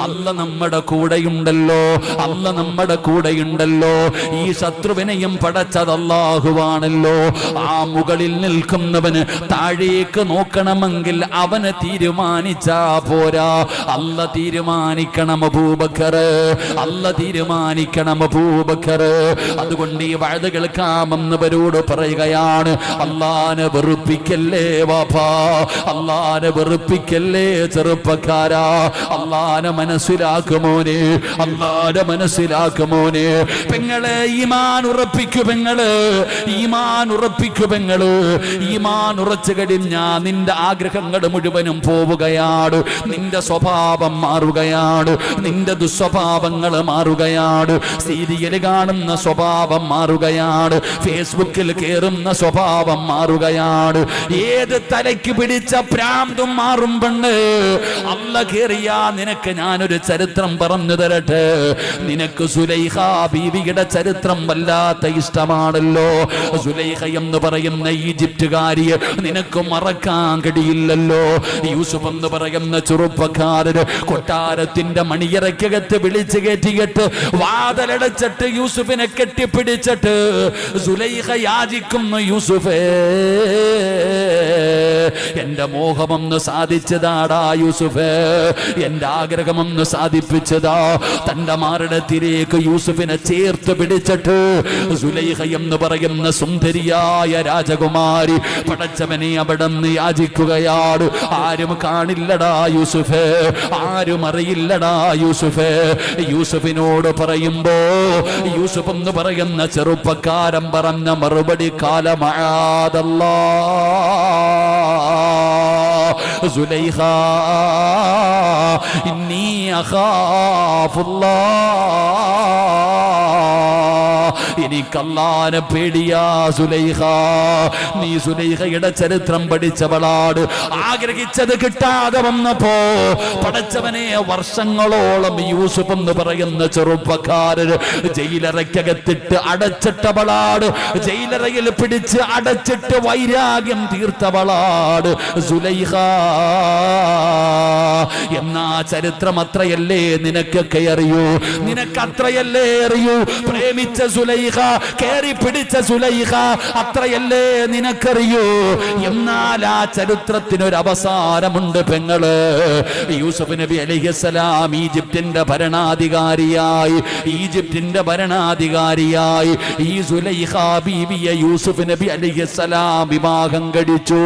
A: അല്ല നമ്മുടെ കൂടെയുണ്ടല്ലോ, അല്ല നമ്മുടെ കൂടെയുണ്ടല്ലോ. ഈ ശത്രുവിനെയും പടച്ചത് അല്ലാഹുവാണല്ലോ. ആ മുകളിൽ നിൽക്കുന്നവന് താഴേക്ക് നോക്കണമെങ്കിൽ അവന് തീരുമാനിച്ചാ പോരാ, അല്ല തീരുമാനിക്കണം അബൂബക്കർ, അല്ല തീരുമാനിക്കണം അബൂബക്കർ. അതുകൊണ്ട് ഈ വഅദ് കേൾക്കാമെന്നവരോട് പറയുകയാണ്, അല്ലാഹനെ വെറുപ്പിക്കല്ലേ വാപ്പാ, അല്ലാഹനെ വെറുപ്പിക്കല്ലേ ചെറുപ്പക്കാരാ. അല്ലാഹനെ മനസ്സിലാക്കുമോനെ, അല്ലാഹനെ മനസ്സിലാക്കുമോനെ. പെങ്ങളെ, ഈമാൻ ഉറപ്പിക്കു പെങ്ങള്, ഈമാൻ ഉറപ്പിക്കു പെങ്ങള്. ഈമാൻ ഉറച്ചു കഴിഞ്ഞാ നിന്റെ ആഗ്രഹങ്ങൾ മുഴുവനും പോവുകയാണ്, നിന്റെ സ്വഭാവം മാറുകയാണ്, നിന്റെ ദുസ്വഭാവങ്ങൾ മാറുകയാണ്, സീരിയൽ കാണുന്ന സ്വഭാവം മാറുകയാണ്, ഫേസ്ബുക്കിൽ കേറുന്ന സ്വഭാവം മാറുകയാണ്, ഏത് തലയ്ക്ക് പിടിച്ച പ്രാന്തും മാറും പെണ്ണ്. അല്ല കേറിയാ നിനക്ക് ഞാനൊരു ചരിത്രം പറഞ്ഞു തരട്ടെ. നിനക്ക് സുലൈഖ ബീവിയുടെ ചരിത്രം വല്ലാത്ത ഇഷ്ടമാണല്ലോ. സുലൈഖ എന്ന് പറയുന്ന ഈജിപ്തുകാരിയെ നിനക്ക് മറക്കാൻ കഴിയില്ലല്ലോ. യൂസുഫ് എന്ന് പറയുന്ന ചെറുപ്പക്കാരന് കൊട്ടാരത്തിന്റെ മണിയറയ്ക്കകത്ത് വിളിച്ചു കയറ്റിയിട്ട് വാതിലടച്ചിട്ട് യൂസുഫിനെ കെട്ടിപ്പിടിച്ചിട്ട് സുലൈഖ യാചിക്കുന്നു, യൂസുഫേ എന്റെ മോഹമൊന്ന് സാധിച്ചതാടാ യൂസുഫേ, എന്റെ ആഗ്രഹമൊന്ന് സാധിപ്പിച്ചതാ. തന്റെ മാറിടത്തിലേക്ക് യൂസുഫിനെ ചേർത്ത് പിടിച്ചിട്ട് സുലൈഖ എന്ന് പറയുന്ന സുന്ദരിയായ രാജകുമാരി പടച്ചവനെ അവിടെ നിന്ന് യാചിക്കുകയാണ്. ആരും കാണില്ലടാ യൂസുഫേ, ആരും അറിയില്ലടാ യൂസുഫേ. യൂസുഫിനോട് പറയുമ്പോ യൂസുഫ് എന്ന് പറയുന്ന ചെറുപ്പക്കാരൻ പറഞ്ഞ മറുപടി, കാലമഅദല്ലാഹ്, സുലൈഖ ഇന്നി അഖാഫുല്ലാഹ്, എനിക്കല്ലാനെ പേടിയാ സുലൈഖ. നീ സുലൈഖയുടെ ചരിത്രം പഠിച്ചവളാട്. ആഗ്രഹിച്ചത് കിട്ടാതെ വന്നപ്പോ പടച്ചവനെ വർഷങ്ങളോളം യൂസുഫ് എന്ന് പറയുന്ന ചെറുപ്പക്കാരൻ ജയിലറയ്ക്കകത്തിട്ട് അടച്ചിട്ടവളാട്. ജയിലറയിൽ പിടിച്ച് അടച്ചിട്ട് വൈരാഗ്യം തീർത്തവളാട് സുലൈഖ. എന്നാ ചരിത്രം അത്രയല്ലേ നിനക്കൊക്കെ അറിയൂ, നിനക്കത്രയല്ലേ അറിയൂ. പ്രേമിച്ച സുലൈഖ, കേറി പിടിച്ച സുലൈഖ അത്രയല്ലേ നിനക്കറിയൂ. എന്നാൽ ആ ചരിത്രത്തിനൊരു അവസാനമുണ്ട് പെങ്ങള്. യൂസുഫ് നബി അലൈഹിസ്സലാം ഈജിപ്തിന്റെ ഭരണാധികാരിയായി ഈ സുലൈഖ ബീവിയെ യൂസുഫ് നബി അലൈഹിസ്സലാം വിവാഹം കഴിച്ചു.